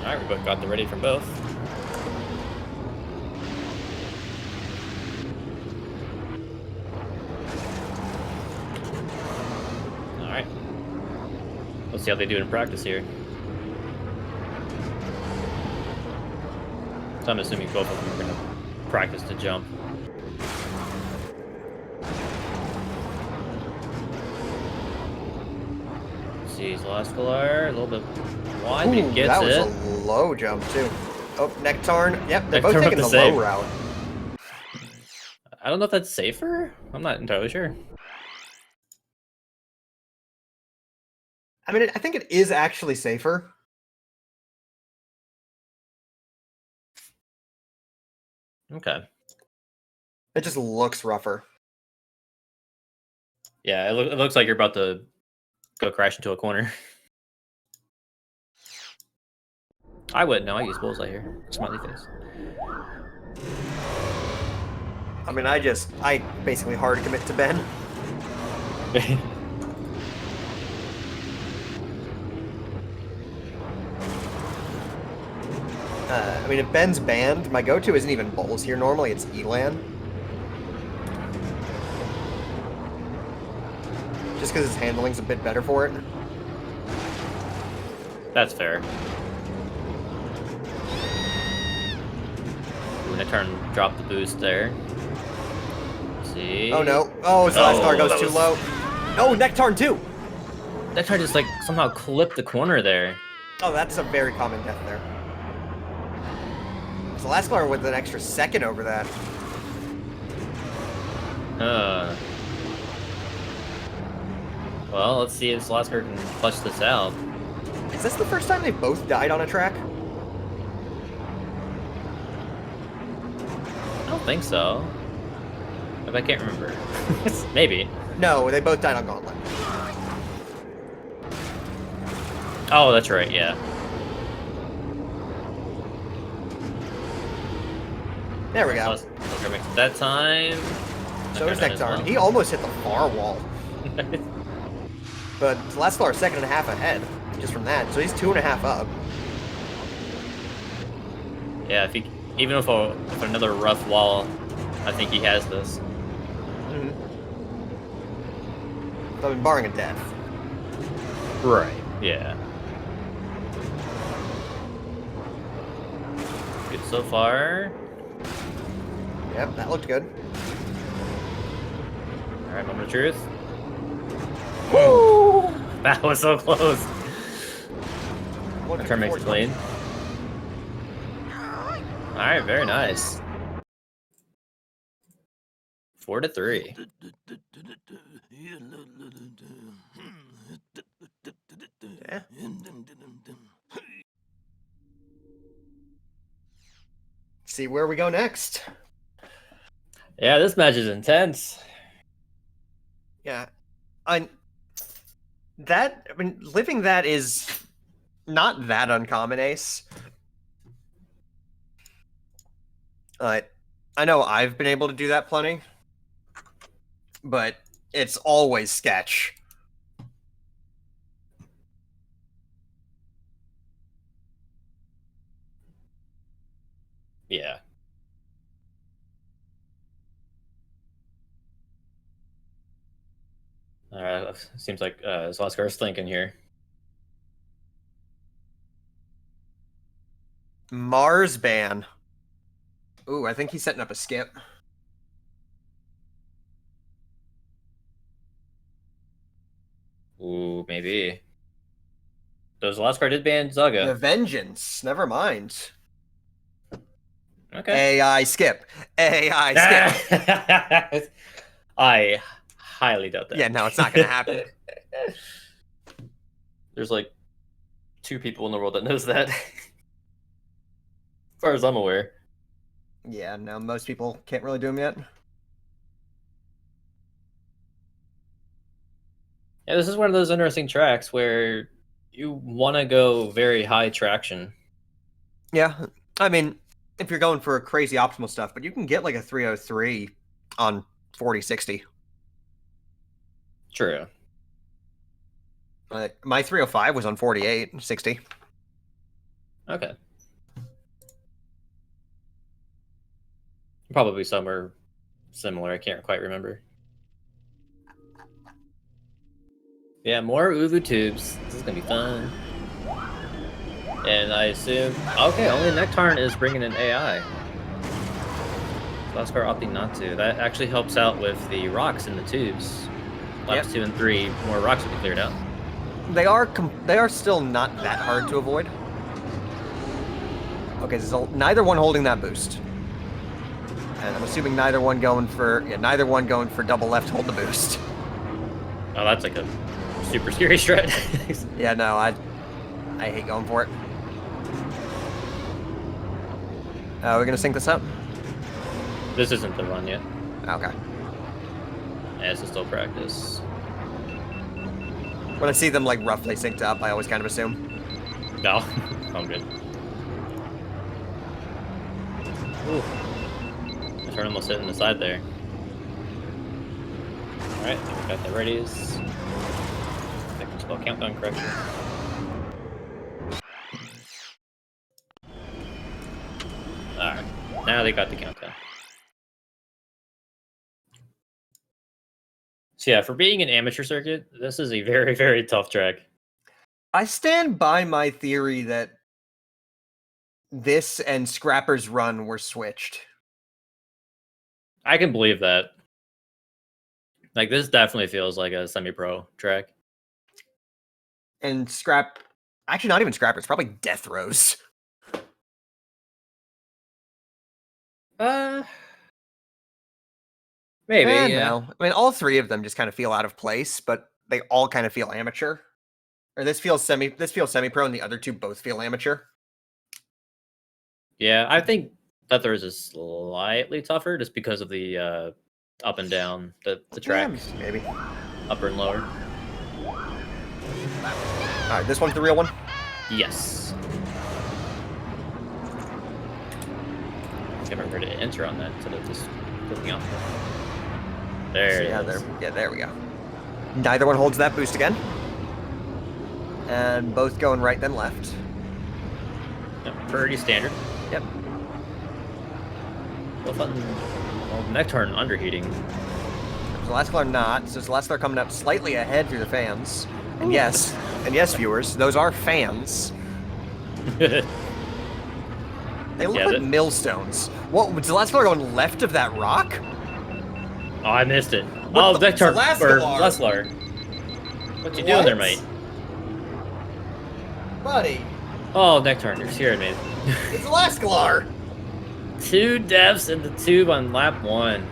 Alright, we both got the ready from both. Alright. Let's see how they do in practice here. So I'm assuming both of them are going to practice to jump. Let's see, Zelascelar, a little bit wide, but he gets that was it. a low jump, too. Oh, Nektarnn. Yep, they're Nektarnn both with taking the the save. low route. I don't know if that's safer. I'm not entirely sure. I mean, I think it is actually safer. Okay. It just looks rougher. Yeah, it looks like you're about to go crash into a corner. I wouldn't know. I use bullseye here. Smiley face. I mean, I basically hard commit to Ben. I mean, if Ben's banned, my go-to isn't even bowls here. Normally, it's Elan. Just because his handling's a bit better for it. That's fair. Nektarnn dropped the boost there. Let's see. Oh no. Oh, Zelascelar goes too low. Oh, Nektarnn too! Nektarnn just like somehow clipped the corner there. Oh, that's a very common death there. Zelascelar with an extra second over that. Well, let's see if Zelascelar can clutch this out. Is this the first time they've both died on a track? I don't think so. If I can't remember. Maybe. No, they both died on Gauntlet. Oh, that's right, yeah. There we go. Zelascelar makes it that time. So does Nektarnn as Nektarnn. well. He almost hit the far wall. But Zelascelar second and a half ahead, just from that. So he's 2.5 up. Yeah, if even if another rough wall, I think he has this. Mm-hmm. I mean, barring a death. Right. Yeah. Good so far. Yep, that looked good. All right, moment of truth. Woo! That was so close. Nektarnn makes it clean. All right, very nice. 4-3. Yeah. See where we go next. Yeah, this match is intense. Yeah. I mean, living that is not that uncommon, Ace. I know I've been able to do that plenty, but it's always sketch. seems like Zelascelar is thinking here. Mars ban. Ooh, I think he's setting up a skip. Ooh, maybe. So Zelascelar did ban Zaga. The Vengeance. Never mind. Okay. AI skip. AI skip. I highly doubt that. Yeah, no, it's not going to happen. There's like 2 people in the world that knows that. As far as I'm aware. Yeah, no, most people can't really do them yet. Yeah, this is one of those interesting tracks where you want to go very high traction. Yeah, I mean, if you're going for crazy optimal stuff, but you can get like a 303 on 4060. True. My 305 was on 4860. Okay. Probably somewhere similar. I can't quite remember. Yeah, more Uvu tubes. This is gonna be fun. And I assume... Okay, only nektarnn is bringing in AI. Zelascelar opting not to. That actually helps out with the rocks in the tubes. Laps 2 and 3, more rocks will be cleared out. They are still not that hard to avoid. Okay, so neither one holding that boost. And I'm assuming neither one going for double left hold the boost. Oh, that's like a super scary strat. Yeah, no, I hate going for it. We're gonna sync this up? This isn't the run yet. Okay. Yeah, this is still practice. When I see them like roughly synced up, I always kind of assume. No, I'm good. Ooh. The turn almost hitting the side there. Alright, we got the readies. I can spell countdown correctly. Alright, now they got the countdown. So yeah, for being an amateur circuit, this is a very, very tough track. I stand by my theory that this and Scrapper's Run were switched. I can believe that. Like, this definitely feels like a semi-pro track. And actually not even Scrapper, it's probably Death Rose. Maybe, yeah. No. I mean, all 3 of them just kind of feel out of place, but they all kind of feel amateur. Or this feels semi-pro, and the other 2 both feel amateur. Yeah, I think that there is a slightly tougher just because of the up and down the track. Yeah, maybe. Upper and lower. Alright, this one's the real one? Yes. Can't remember to enter on that instead of just clicking off. There it is. There we go. Neither one holds that boost again. And both going right then left. Yep, pretty standard. Yep. Well, nektarnn underheating. Zelascelar not, so Zelascelar coming up slightly ahead through the fans. And yes, viewers, those are fans. They look like millstones. What, was Zelascelar going left of that rock? Oh, I missed it. Nektarnn, or Zelascelar. What you doing there, mate? Buddy. Oh, nektarnn, you're scaring me. It's Zelascelar! 2 deaths in the tube on lap 1.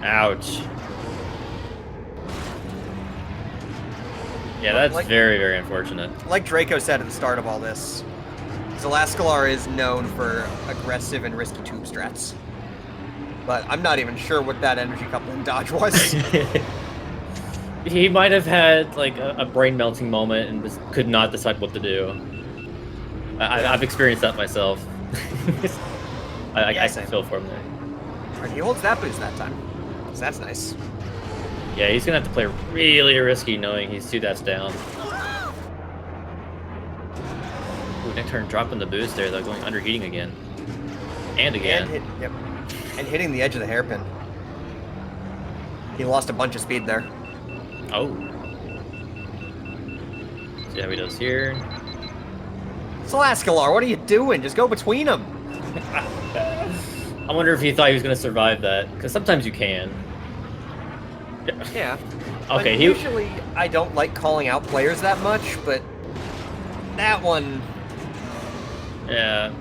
Ouch. Yeah, that's very, very unfortunate. Like Draco said at the start of all this, Zelascelar is known for aggressive and risky tube strats. But I'm not even sure what that energy coupling dodge was. He might have had like a brain melting moment and just could not decide what to do. I've experienced that myself. I can feel for him there. Right, he holds that boost that time. So that's nice. Yeah, he's gonna have to play really risky knowing he's 2 deaths down. Ooh, nektarnn dropping the boost there though, going underheating again. And again. And hitting the edge of the hairpin. He lost a bunch of speed there. Oh. See how he does here. Zelascelar, what are you doing? Just go between them. I wonder if he thought he was going to survive that, because sometimes you can. Yeah. Okay, usually I don't like calling out players that much, but that one... Yeah.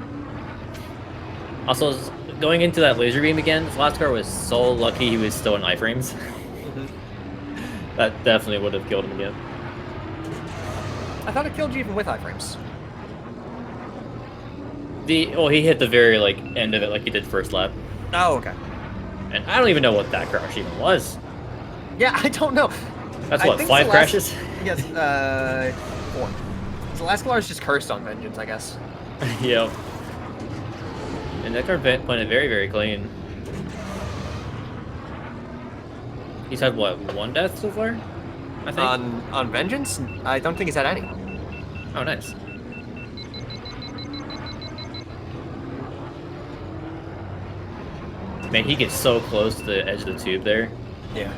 Also, going into that laser beam again, Zelascelar was so lucky he was still in iframes. That definitely would have killed him again. I thought it killed you even with iframes. Well, he hit the very end of it like he did first lap. Oh, okay. And I don't even know what that crash even was. Yeah, I don't know. That's what, 5 crashes? Yes, 4. Zelascelar's just cursed on Vengeance, I guess. Yep. And nektarnn playing it very, very clean. He's had, what, 1 death so far? I think? On Vengeance? I don't think he's had any. Oh, nice. Man, he gets so close to the edge of the tube there. Yeah.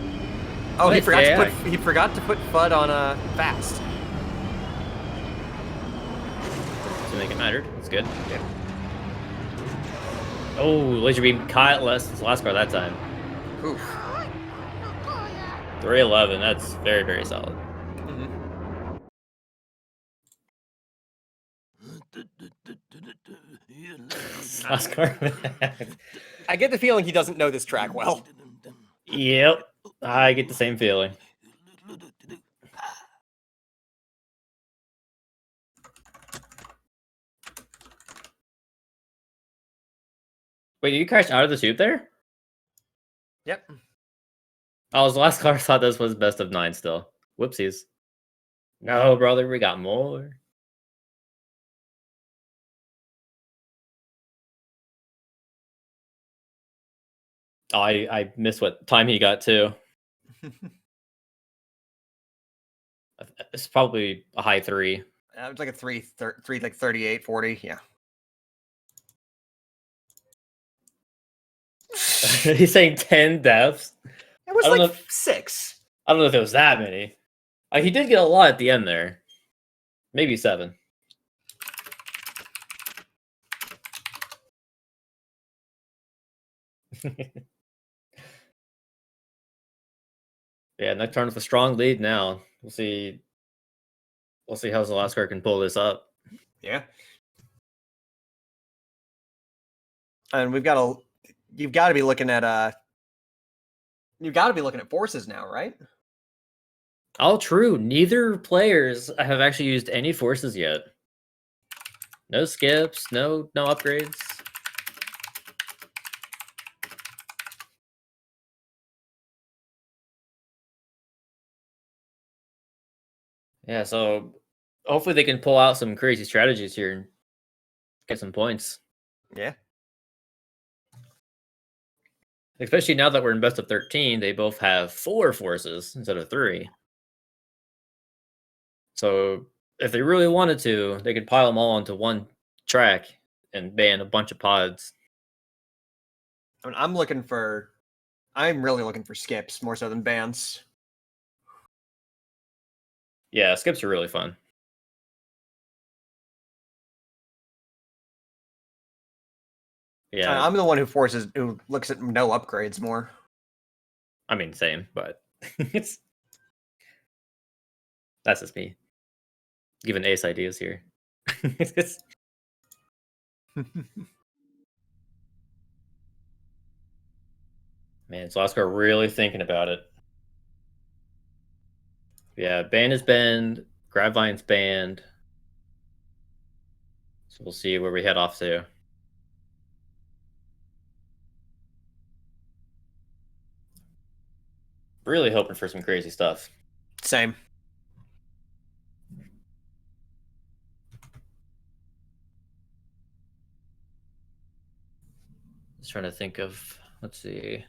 Oh, What? he forgot to put FUD on fast. To make it matter. That's good. Yeah. Oh, laser beam caught Zelascelar that time. Oof. 311. That's very, very solid. Zelascelar. I get the feeling he doesn't know this track well. Yep, I get the same feeling. Wait, did you crash out of the tube there? Yep. Oh, Zelascelar thought this was best of 9 still. Whoopsies. No, brother, we got more. Oh, I missed what time he got too. It's probably a high 3. It was like a 3, like 38, 40, yeah. He's saying 10 deaths. It was like 6. I don't know if it was that many. He did get a lot at the end there. Maybe 7. Yeah, nektarnn with a strong lead now. We'll see how Zelascelar can pull this up. Yeah. And you've got to be looking at forces now, right? All true. Neither players have actually used any forces yet. No skips, no upgrades. Yeah, so hopefully they can pull out some crazy strategies here and get some points. Yeah. Especially now that we're in best of 13, they both have 4 forces instead of 3. So if they really wanted to, they could pile them all onto one track and ban a bunch of pods. I mean, I'm really looking for skips more so than bans. Yeah, skips are really fun. Yeah, I'm the one who looks at no upgrades more. I mean, same, but that's just me giving ace ideas here. Man, Zelascelar really thinking about it. Yeah, ban is banned, Gravine's banned. So we'll see where we head off to. Really hoping for some crazy stuff. Same. Just trying to think of, let's see.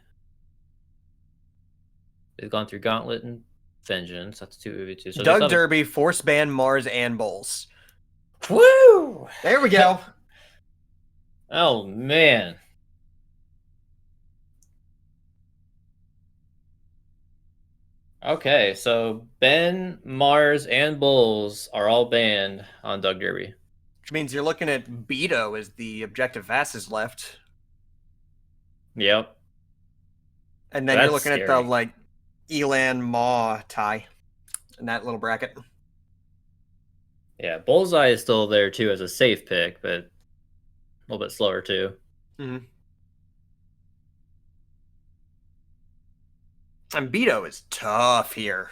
They've gone through Gauntlet and Vengeance. That's 2v2. So Doug Derby, Force Ban, Mars, and Bulls. Woo! There we go. Oh, man. Okay, so Ben, Mars, and Bulls are all banned on Doug Derby. Which means you're looking at Beto as the objective fastest left. Yep. And then you're That's looking at the, scary. like, Elan Maw tie in that little bracket. Yeah, Bullseye is still there too as a safe pick, but a little bit slower too. Mm-hmm. And Beto is tough here.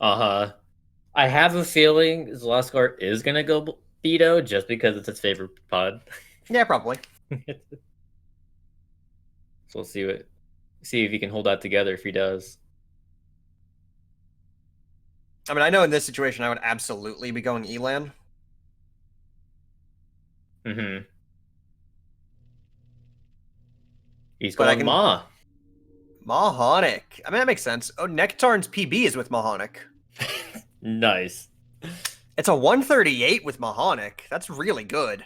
Uh-huh. I have a feeling Zelascelar is gonna go Beto just because it's his favorite pod. Yeah, probably. So we'll see if he can hold that together if he does. I mean, I know in this situation I would absolutely be going Elan. Mm-hmm. He's But I going can Ma. Mahonic. I mean, that makes sense. Oh, Nektarnn's PB is with Mahonic. Nice. It's a 138 with Mahonic. That's really good.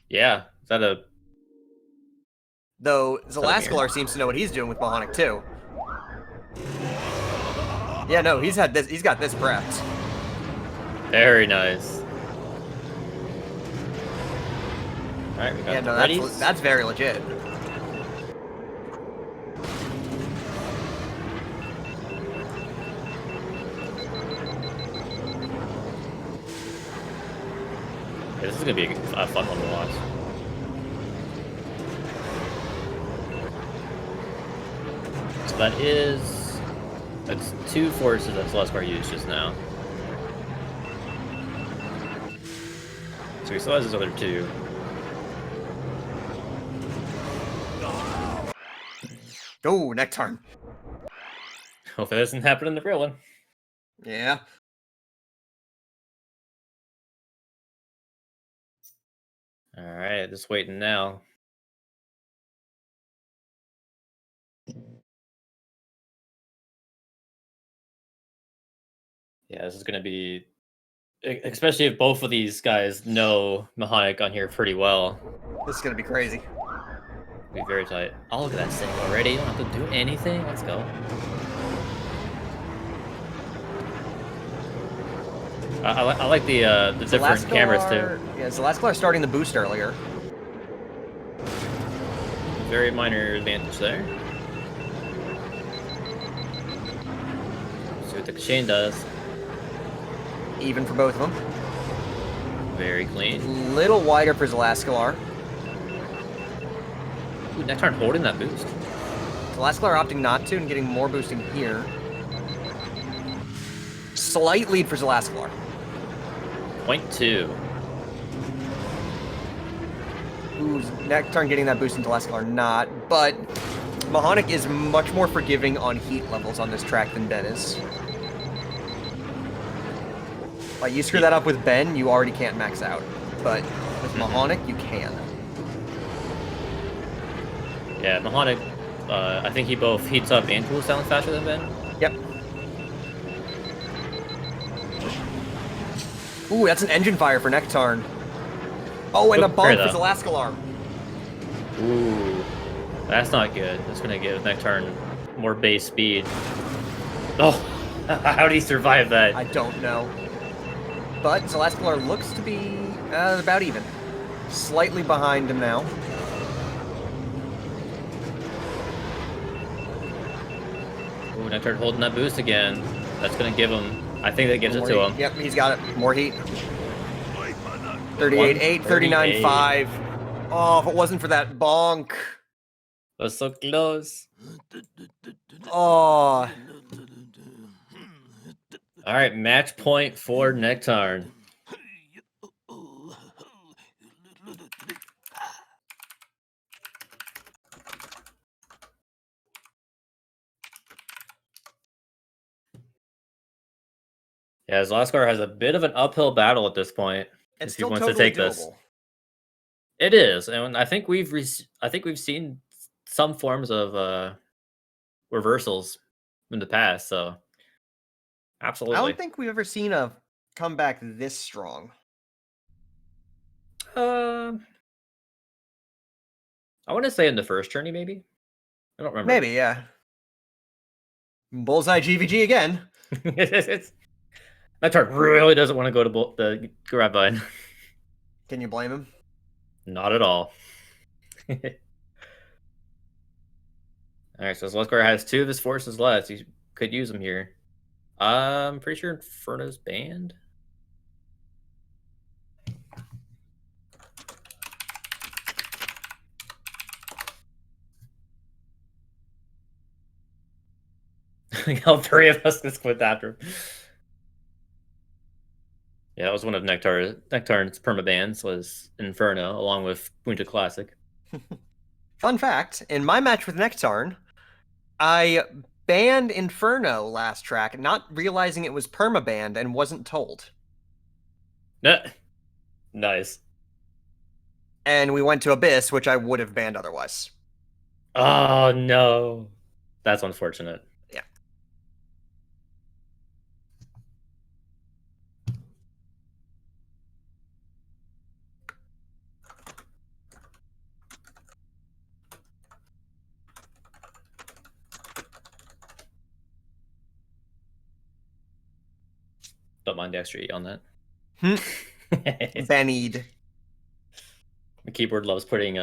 Yeah. Is that a Though mirror? Zelascelar seems to know what he's doing with Mahonic too. Yeah, no, he's got this prepped. Very nice. Alright, we got Yeah, the no, readies. that's very legit. Yeah, this is gonna be a fun one to watch. So that's 2 forces that Zelascelar used just now. So he still has his other 2. Oh, Nektarnn. Hopefully that doesn't happen in the real one. Yeah. Alright, just waiting now. Yeah, this is gonna be, especially if both of these guys know Mahonic on here pretty well. This is gonna be crazy. Be very tight. Oh, look at that save already. You don't have to do anything. Let's go. I like the different cameras too. Yeah, Zelascelar starting the boost earlier. Very minor advantage there. See what the chain does. Even for both of them. Very clean. Little wider for Zelascelar. Ooh, Nektarnn holding that boost. Zelascelar opting not to and getting more boosting here. Slight lead for Zelascelar. 0.2. Ooh, Nektarnn getting that boost into Zelascelar not, but Mahonic is much more forgiving on heat levels on this track than Ben is. Like, you screw that up with Ben, you already can't max out. But with Mahonic, you can. Yeah, Mahonic, I think he both heats up and cools down faster than Ben. Yep. Ooh, that's an engine fire for Nektarnn. Oh, and a bump for Zelascelar. Ooh, that's not good. That's going to give Nektarnn more base speed. Oh, how did he survive that? I don't know. But Zelascelar looks to be about even. Slightly behind him now. Ooh, Nektarnn holding that boost again. That's going to give him, I think that gives it to him. Yep, he's got it. More heat. 38.8, 39.5. Oh, if it wasn't for that bonk. That was so close. Oh. All right, match point for Nektarnn. Yeah, Zelascelar has a bit of an uphill battle at this point. It's if he still wants totally to take doable. this. It is, and I think we've seen some forms of reversals in the past. So, absolutely. I don't think we've ever seen a comeback this strong. I want to say in the first journey, maybe. I don't remember. Maybe, yeah. Bullseye GVG again. Nektarnn really doesn't want to go to the grab vine. Can you blame him? Not at all. Alright, so Zelascelar has 2 of his forces left. He could use them here. I'm pretty sure Inferno's banned. All 3 of us just quit after him. Yeah, that was one of Nektarnn's permabans was Inferno, along with Winter Classic. Fun fact, in my match with Nektarnn, I banned Inferno last track, not realizing it was permabanned and wasn't told. Nice. And we went to Abyss, which I would have banned otherwise. Oh, no. That's unfortunate. Yeah. Don't mind the extra E on that. Bennied. The keyboard loves putting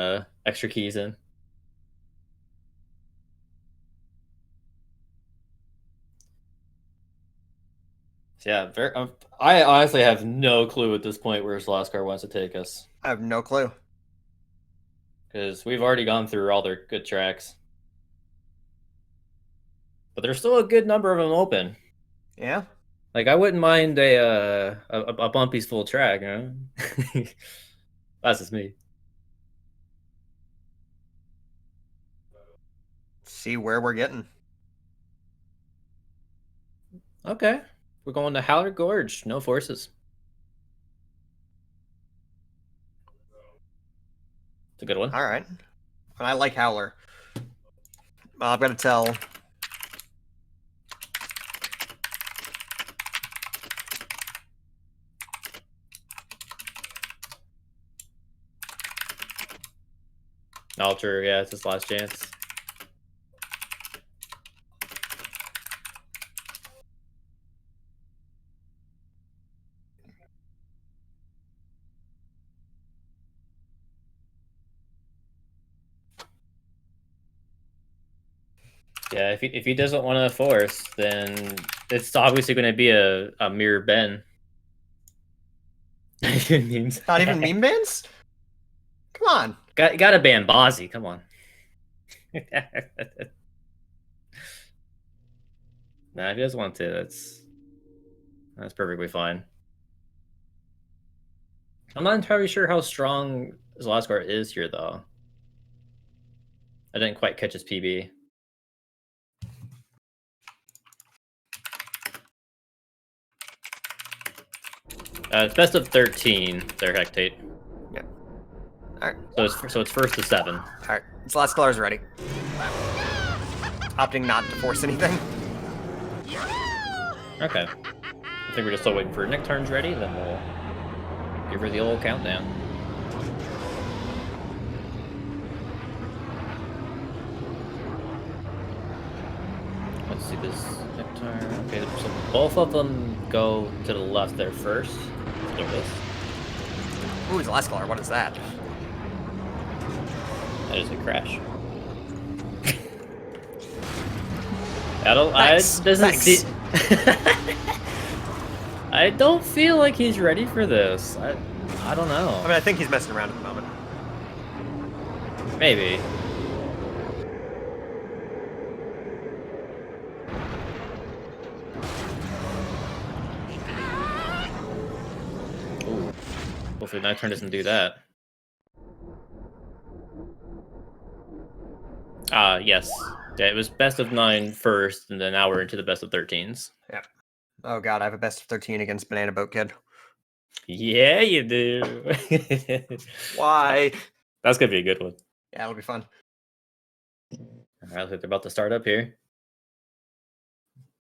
extra keys in. So yeah, I honestly have no clue at this point where Zelascelar wants to take us. I have no clue. Because we've already gone through all their good tracks. But there's still a good number of them open. Yeah. Like, I wouldn't mind a bumpy's full track, you know? That's just me. See where we're getting. Okay. We're going to Howler Gorge. No forces. It's a good one. All right. I like Howler. I've got to tell. Alter, yeah, it's his last chance. Yeah, if he doesn't want to force, then it's obviously going to be a mere Ben. Memes. Not even meme bans? Come on. Gotta ban Bozzy, come on. Nah, if he doesn't want to, that's perfectly fine. I'm not entirely sure how strong Zelascelar is here, though. I didn't quite catch his PB. It's best of 13, their Hectate. Yeah. All right. So it's first to 7. All right. Zelascelar's ready. Opting not to force anything. Okay. I think we're just still waiting for Nektarnn's ready, then we'll give her the old countdown. Let's see this Nektarnn. Okay, so both of them go to the left there first. There it is. Ooh, Zelascelar, what is that? That is a crash. Thanks. I don't feel like he's ready for this. I don't know. I mean, I think he's messing around at the moment. Maybe. Ooh. Hopefully Nektarnn doesn't do that. Yes. Yeah, it was best of 9 first, and then now we're into the best of 13s. Yeah. Oh god, I have a best of 13 against Banana Boat Kid. Yeah, you do. Why? That's gonna be a good one. Yeah, it'll be fun. Alright, looks like they're about to start up here.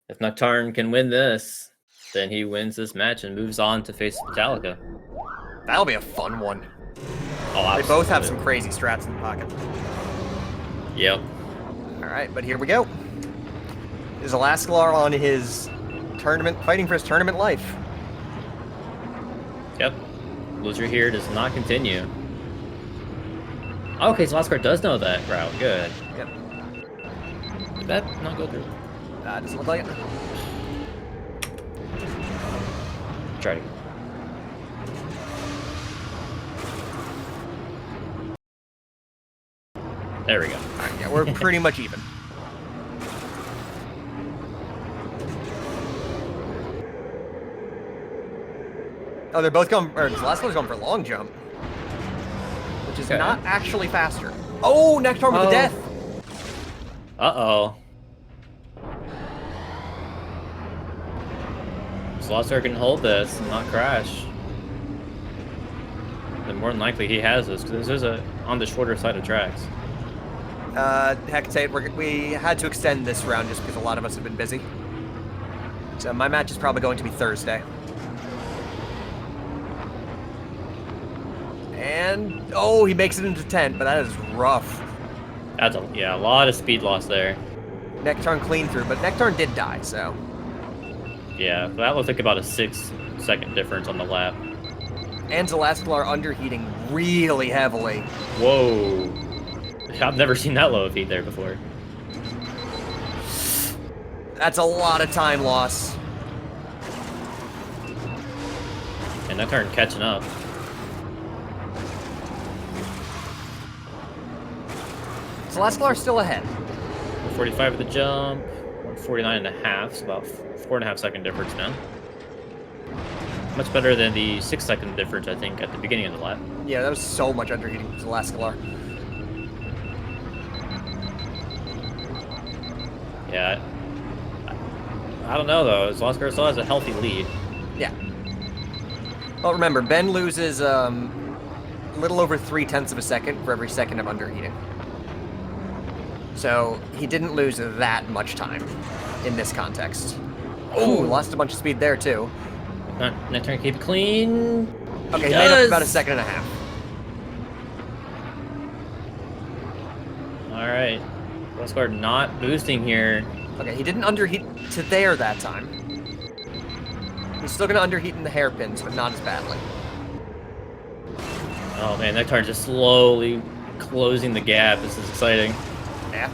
If Nektarnn can win this, then he wins this match and moves on to face Metallica. That'll be a fun one. Oh, they both have some crazy strats in the pocket. Yep. All right, but here we go. Zelascelar on his tournament, fighting for his tournament life. Yep. Loser here does not continue. Okay, Zelascelar does know that route. Good. Yep. Did that not go through? Doesn't look like it. Try it again. There we go. Alright, yeah, we're pretty much even. Oh, they're both going, or Zelascelar's going for long jump. Which is not actually faster. Oh, nektarnn with the death! Uh-oh. Zelascelar can hold this and not crash. Then more than likely he has this, because this is on the shorter side of tracks. Heck, say it, we had to extend this round just because a lot of us have been busy. So my match is probably going to be Thursday. And, oh, he makes it into 10, but that is rough. That's a lot of speed loss there. nektarnn clean through, but nektarnn did die, so. Yeah, that looks like about a 6-second difference on the lap. And Zelascelar underheating really heavily. Whoa. I've never seen that low of heat there before. That's a lot of time loss. And nektarnn catching up. Zelascelar's still ahead. 145 at the jump, 149 and a half, so about 4.5 second difference now. Much better than the 6-second difference, I think, at the beginning of the lap. Yeah, that was so much underheating for Zelascelar. Yeah. I don't know, though. Zelascelar still has a healthy lead. Yeah. Well, remember, Ben loses a little over 0.3 of a second for every second of underheating. So he didn't lose that much time in this context. Oh, lost a bunch of speed there, too. nektarnn keep it clean. Okay, he made up about a second and a half. All right. Zelascelar not boosting here. Okay, he didn't underheat to there that time. He's still going to underheat in the hairpins, but not as badly. Oh, man, nektarnn just slowly closing the gap. This is exciting. Yeah.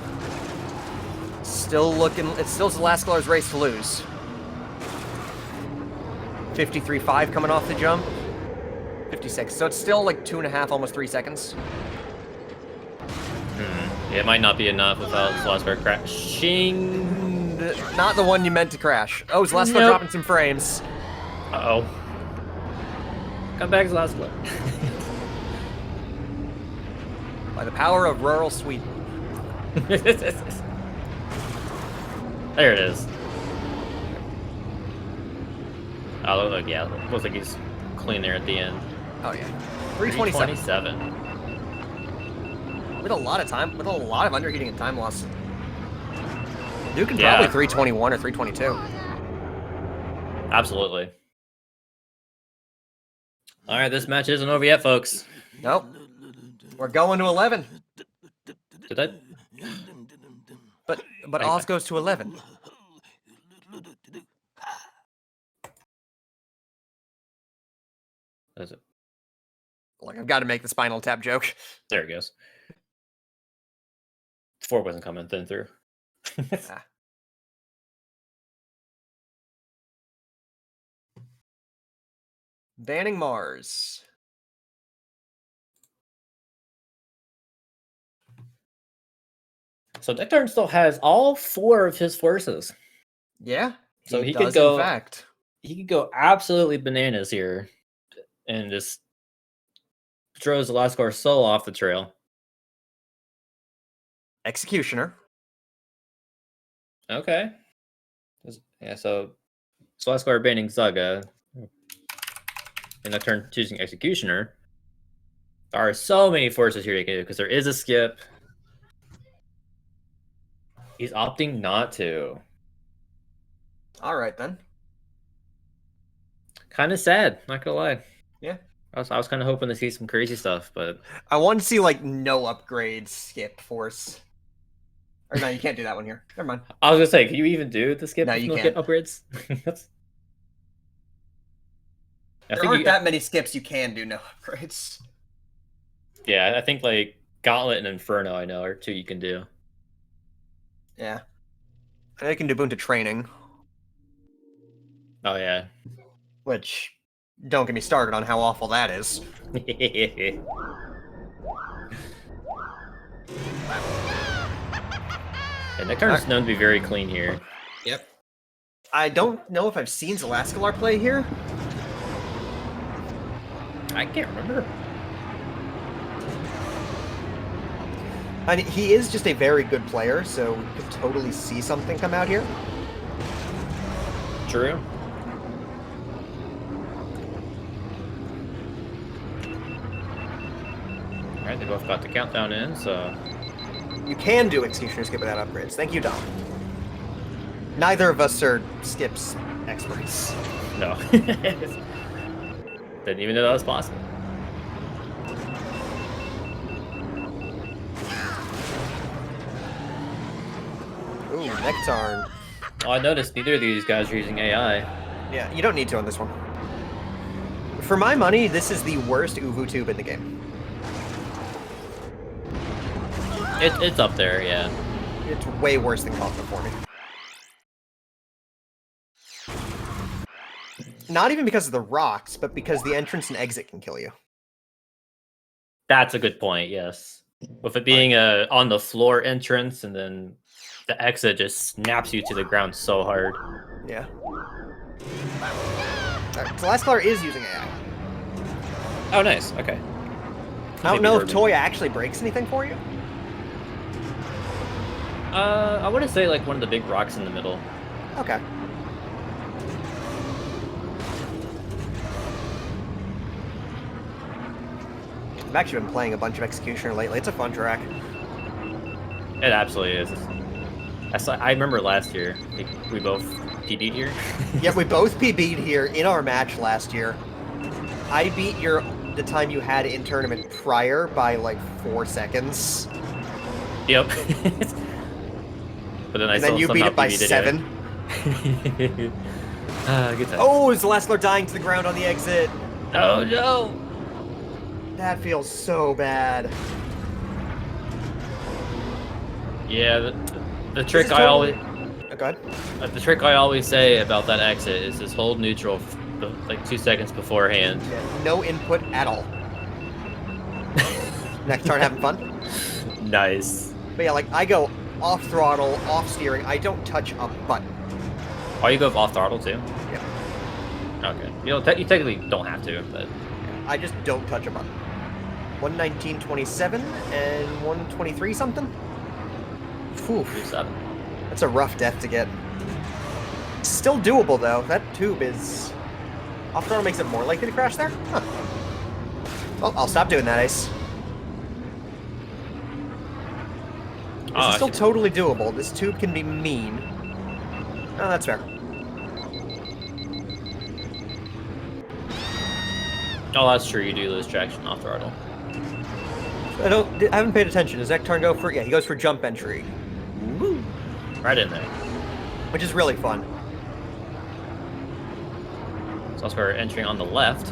Still looking, it's still Zelascelar's race to lose. 53.5 coming off the jump. 56, so it's still like 2.5, almost 3 seconds. Yeah, it might not be enough without Zelascelar crashing. Not the one you meant to crash. Oh, Zelascelar dropping some frames. Uh-oh. Come back, Zelascelar. By the power of rural Sweden. There it is. Oh, look, yeah, looks like he's clean there at the end. Oh yeah, 327. With a lot of time, with a lot of underheating and time loss. Duke can probably 321 or 322. Absolutely. All right, this match isn't over yet, folks. Nope. We're going to 11. Did that? But Oz goes to 11. Is it? Like, I've got to make the Spinal Tap joke. There it goes. 4 wasn't coming then through. Banning Mars. So nektarnn still has all 4 of his forces. Yeah. So he does, could go. In fact, he could go absolutely bananas here, and just throws the Zelascelar so off the trail. Executioner. Okay. Yeah. So Zelascelar banning Zaga, and nektarnn choosing Executioner. There are so many forces here you can do because there is a skip. He's opting not to. All right, then. Kind of sad, not gonna lie. Yeah. I was kind of hoping to see some crazy stuff, but I want to see, like, no upgrades skip force. Or no, you can't do that one here. Never mind. I was gonna say, can you even do the skip No, if you you don't can't. get upgrades? That's... I There think aren't that many skips you can do no upgrades. Yeah, I think like Gauntlet and Inferno, I know, are two you can do. Yeah. I know you can do Boon to Training, Oh yeah. which don't get me started on how awful that is. Yeah, nektarnn's known to be very clean here. Yep. I don't know if I've seen Zelascelar play here. I can't remember. I mean, he is just a very good player, so we could totally see something come out here. True. Alright, they both got the countdown in, so... You can do Executioner Skip without upgrades. Thank you, Dom. Neither of us are skips experts. No. Didn't even know that was possible. Ooh, nektarnn. Oh, I noticed neither of these guys are using AI. Yeah, you don't need to on this one. For my money, this is the worst Uvu tube in the game. It's up there, yeah. It's way worse than Kafka for me. Not even because of the rocks, but because the entrance and exit can kill you. That's a good point, yes. With it being a on the floor entrance and then the exit just snaps you to the ground so hard. Yeah. Alright, Zelascelar is using AI. Oh, nice. Okay. I don't know if Toy actually breaks anything for you. I want to say like one of the big rocks in the middle. Okay. I've actually been playing a bunch of Executioner lately. It's a fun track. It absolutely is. I remember last year, we both PB'd here. Yeah, we both PB'd here in our match last year. I beat the time you had in tournament prior by like 4 seconds. Yep. But then And you beat it by 7. Good time. Oh, Zelascelar dying to the ground on the exit. Oh no! That feels so bad. Yeah, the trick I always Oh, go ahead. the trick I always say about that exit is just hold neutral like 2 seconds beforehand. Yeah, no input at all. nektarnn having fun? Nice. But yeah, like I go off throttle, off steering. I don't touch a button. Oh, you go off throttle too? Yeah. Okay. You you technically don't have to, but I just don't touch a button. 119.27 and 123 something? Phew. 7. That's a rough death to get. Still doable though. That tube is... Off throttle makes it more likely to crash there? Huh. Well, I'll stop doing that, Ace. This is still totally doable. This tube can be mean. Oh, that's fair. Oh, that's true. You do lose traction off throttle. I haven't paid attention. Does nektarnn go for... Yeah, he goes for jump entry. Woo! Right in there. Which is really fun. So that's where we're entering on the left.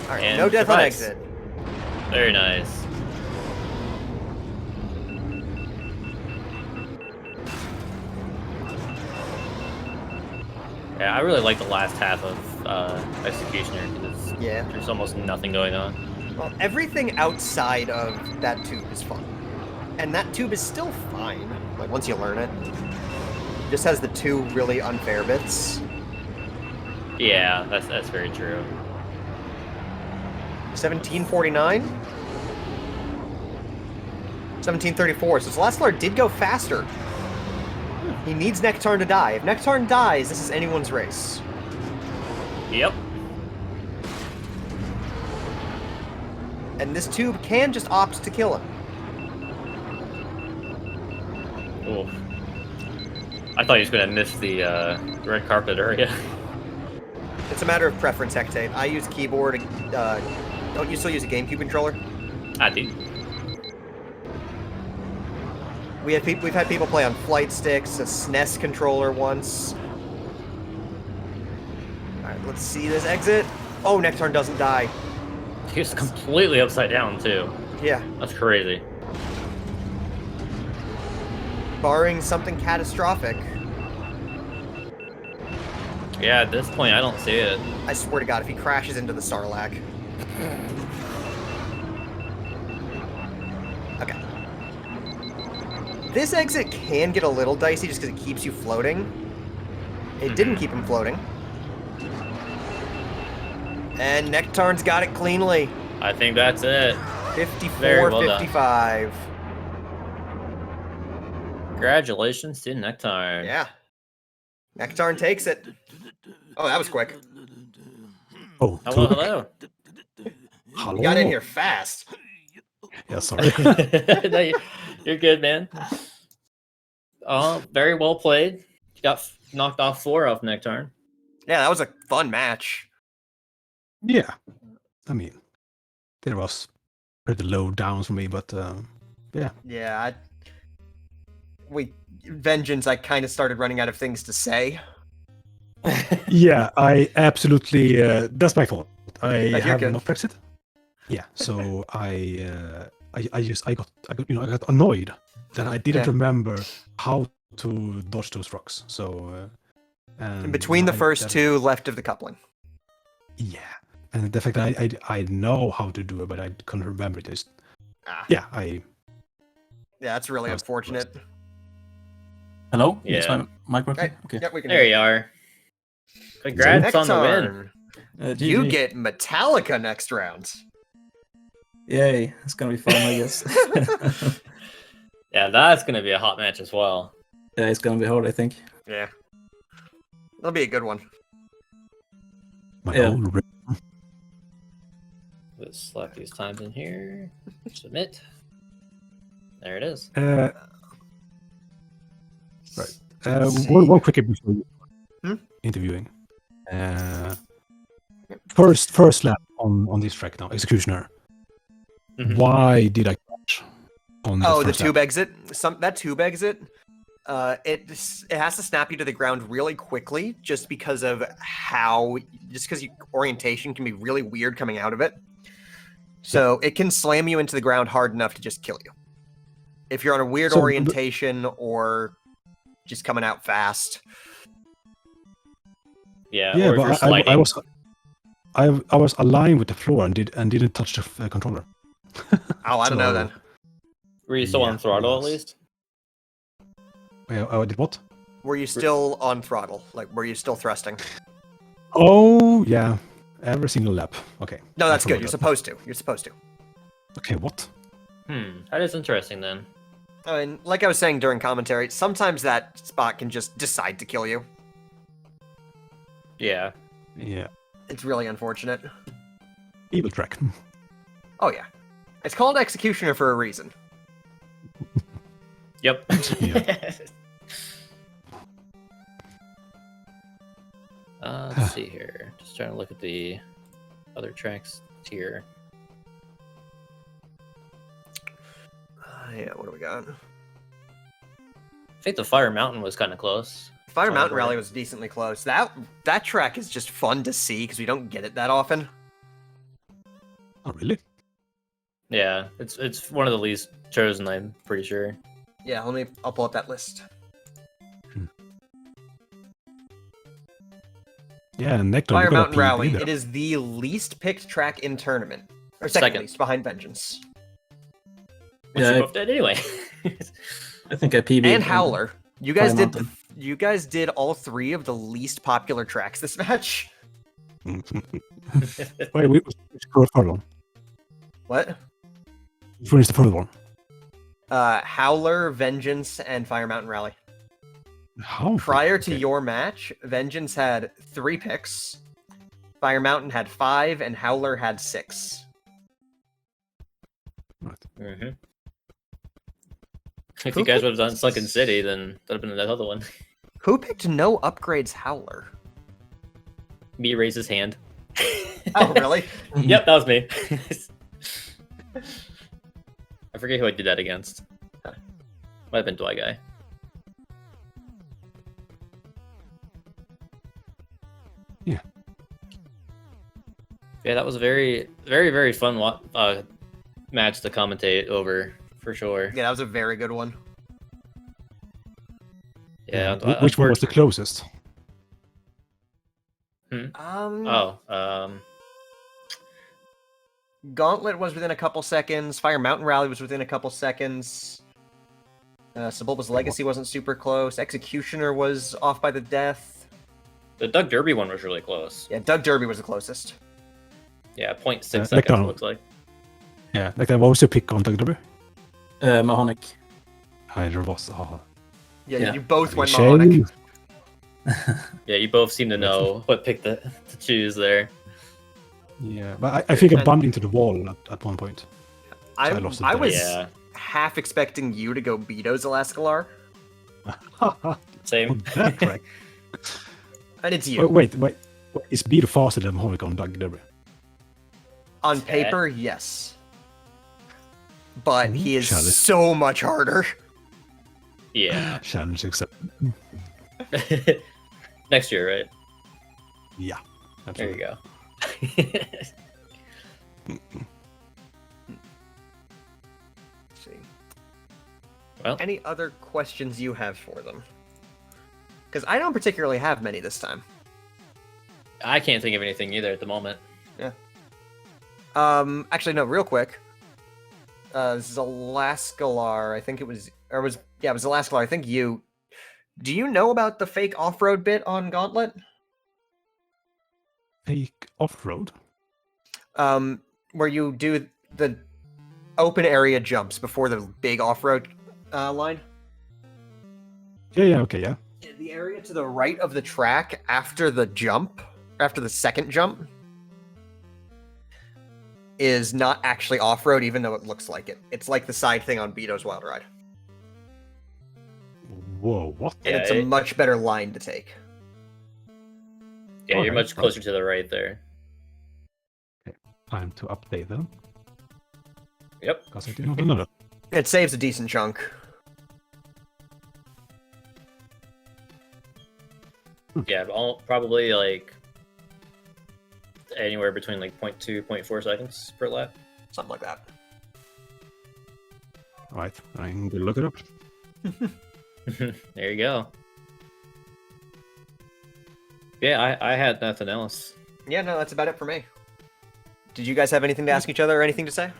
Alright, And no death on survives. exit. Very nice. Yeah, I really like the last half of Executioner because Yeah. there's almost nothing going on. Well, everything outside of that tube is fun. And that tube is still fine, like, once you learn it. Just has the 2 really unfair bits. Yeah, that's very true. 1749? 1734, so Zelascelar did go faster. He needs nektarnn to die. If nektarnn dies, this is anyone's race. Yep. And this tube can just opt to kill him. Oof. I thought he was gonna miss the red carpet area. It's a matter of preference, Hectate. I use keyboard. Don't you still use a GameCube controller? I do. We've had people play on flight sticks, a SNES controller once. All right, let's see this exit. Oh, nektarnn doesn't die. He's completely upside down too. Yeah. That's crazy. Barring something catastrophic. Yeah, at this point, I don't see it. I swear to God, if he crashes into the Sarlacc. Okay. This exit can get a little dicey just because it keeps you floating. It didn't keep him floating. And nektarnn's got it cleanly. I think that's it. 54, Very well done. 55. Congratulations to nektarnn. Yeah. nektarnn takes it. Oh, that was quick. Oh, Hello, hello. Hello. You got in here fast. Yeah, sorry. No, you're good, man. Oh, very well played. You got knocked off 4 off nektarnn. Yeah, that was a fun match. Yeah, I mean, there was pretty low downs for me, but yeah. Yeah, Vengeance, I kind of started running out of things to say. Yeah, I absolutely. That's my fault. I You're have good. enough Brexit. Yeah, so I got annoyed that I didn't Yeah. remember how to dodge those rocks. So In between the first two, left of the coupling. Yeah, and the fact that I know how to do it, but I couldn't remember it. Just Yeah, I that's really That was unfortunate. Hello? Yeah. Is my mic working? Hey, Okay. Yep, we can There you are. Congrats on the win. nektarnn, GG. you get Metallica next round. Yay. It's gonna be fun, I guess. Yeah, that's going to be a hot match as well. Yeah, it's gonna be hard, I think. Yeah. That'll be a good one. my Yeah. old Let's slap these times in here. Submit. There it is. Right. See. One quick before you interviewing. First lap on this track now, Executioner. Mhm. Why did I crash on Oh, the first lap? tube exit. That tube exit. It has to snap you to the ground really quickly, just because of your orientation can be really weird coming out of it. So it can slam you into the ground hard enough to just kill you. If you're on a weird So, orientation or just coming out fast. Yeah, Yeah, or if you're but sliding. I was aligned with the floor and didn't touch the controller. Oh, I don't know So- then. Were you still Yeah, on throttle at it was. least? I did what? Were you still on throttle? Like, were you still thrusting? Oh yeah, every single lap. Okay. No, I that's good. forgot You're that. supposed to. You're supposed to. Okay, what? That is interesting then. I mean, like I was saying during commentary, sometimes that spot can just decide to kill you. Yeah. Yeah, It's really unfortunate. evil track. Oh, yeah. It's called Executioner for a reason. Yep. Yeah. Let's see here. Just trying to look at the other tracks here. Yeah, what do we got? I think the Fire Mountain was kind of close. Fire Mountain Right. Rally was decently close. That track is just fun to see because we don't get it that often. Oh really? Yeah, it's one of the least chosen, I'm pretty sure. Yeah, I'll pull up that list. Yeah, and nektarnn. Fire you got a Mountain PB Rally. there. It is the least picked track in tournament. Or second Second. least, behind Vengeance. Which Yeah, we I- both did anyway. I think I PB. And Howler. You guys Fire did Mountain. you guys did all three of the least popular tracks this match. Wait, we scored the third one. What? We finished the third one. Howler, Vengeance, and Fire Mountain Rally. How? Prior to Okay. your match, Vengeance had 3 picks, Fire Mountain had 5, and Howler had 6. Mm-hmm. If you guys would have done Sunken City, then that'd have been that other one. Who picked no upgrades Howler? Me raise his hand. Oh, really? Yep, that was me. I forget who I did that against. Might have been Dwight Guy. Yeah. Yeah, that was a very, very, very fun match to commentate over, for sure. Yeah, that was a very good one. Yeah. Which one was the closest? Gauntlet was within a couple seconds. Fire Mountain Rally was within a couple seconds. Sebulba's Legacy wasn't super close. Executioner was off by the death. The Doug Derby one was really close. Yeah, Doug Derby was the closest. Yeah, 0.6 seconds, nektarnn. looks like. Yeah, like what was your pick on Dugdubber? Mahonic. Hydra was. Yeah, you both went Shame. Mahonic. Yeah, you both seem to know what pick to choose there. Yeah, but I think I bumped into the wall at one point. I lost it I there. was Yeah. half expecting you to go Beto Zelascelar, Same. That correct. and it's you. Wait. Is Beetle faster than Mahonic on Dugdubber? On paper, yes. But he is Challenge. so much harder. Yeah. Challenge accepted. Next year, right? Yeah, There you absolutely. go. Let's see. Well, Any other questions you have for them? Because I don't particularly have many this time. I can't think of anything either at the moment. Actually, no, real quick. Zelascelar, I think it was, it was Zelascelar. I think do you know about the fake off-road bit on Gauntlet? Fake off-road? Where you do the open area jumps before the big off-road line? Yeah, okay, yeah. The area to the right of the track after the jump, after the second jump, is not actually off-road, even though it looks like it. It's like the side thing on Beto's Wild Ride. Whoa, what? And Yeah, it's a much better line to take. Yeah, you're Okay, much right. closer to the right there. Time to update them. Yep. Because I do not know that. It saves a decent chunk. Yeah, probably like anywhere between like 0.2, 0.4 seconds per lap. Something like that. Right, I'm gonna look it up. There you go. Yeah, I had nothing else. Yeah, no, that's about it for me. Did you guys have anything to ask each other or anything to say?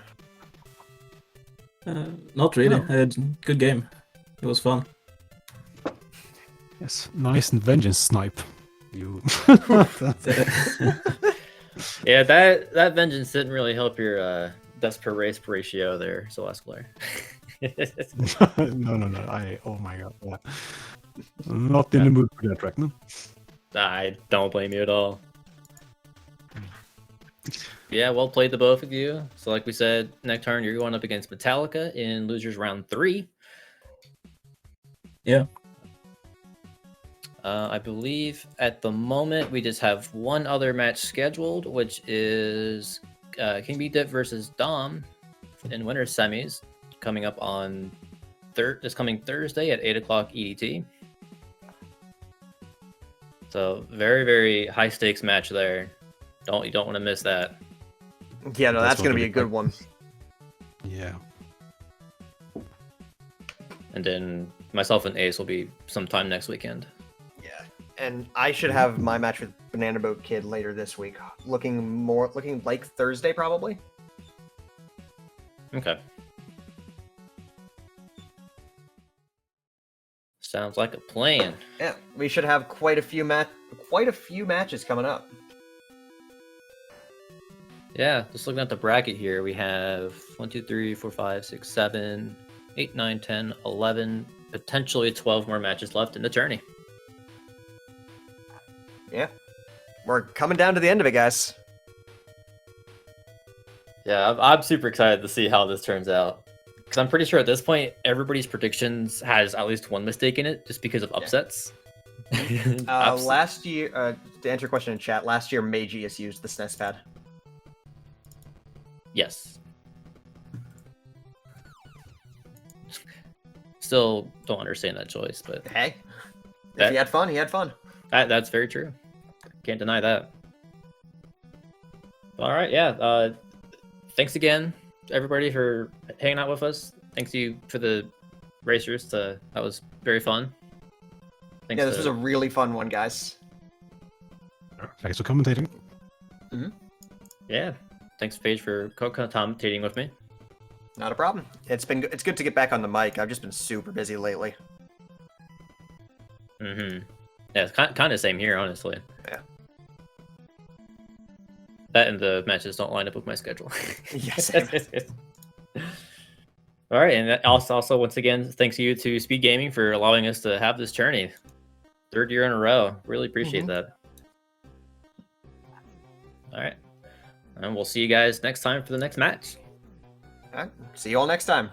Not really. No. Good game. It was fun. Yes, nice and vengeance snipe. You. Yeah, that vengeance didn't really help your deaths per race ratio there, Zelascelar. No. Oh my god. Yeah. Not in the mood for that right now. I don't blame you at all. Yeah, well played to both of you. So like we said, nektarnn, you're going up against Metallica in losers round 3. Yeah. I believe at the moment we just have one other match scheduled, which is King B Dip versus Dom in winners semis, coming up on this coming Thursday at 8 o'clock EDT. So very, very high stakes match there. You don't want to miss that. Yeah, no, that's That's going to what be a we good like. one. Yeah. And then myself and Ace will be sometime next weekend. Yeah. And I should have my match with Banana Boat Kid later this week. Looking like Thursday, probably. Okay. Sounds like a plan. Yeah, we should have quite a few matches coming up. Yeah, just looking at the bracket here, we have 1, 2, 3, 4, 5, 6, 7, 8, 9, 10, 11, potentially 12 more matches left in the tourney. Yeah. We're coming down to the end of it, guys. Yeah, I'm super excited to see how this turns out. Because I'm pretty sure at this point, everybody's predictions has at least one mistake in it, just because of upsets. Last year, to answer your question in chat, last year Magius used the SNES pad. Yes. Still don't understand that choice, but Hey, if That- he had fun, he had fun. that's very true. Can't deny that. All right, yeah. Thanks again, everybody, for hanging out with us. Thanks you for the racers. That was very fun. Thanks Yeah, this to- was a really fun one, guys. Thanks for commentating. yeah. Thanks, Paige, for co-commentating with me. Not a problem. It's good to get back on the mic. I've just been super busy lately. Mm-hmm. Yeah, it's kind of same here, honestly. Yeah. That and the matches don't line up with my schedule. Yes. All right, and also once again, thanks you to SpeedGaming for allowing us to have this journey. 3rd year in a row. Really appreciate that. All right, and we'll see you guys next time for the next match. All right. See you all next time.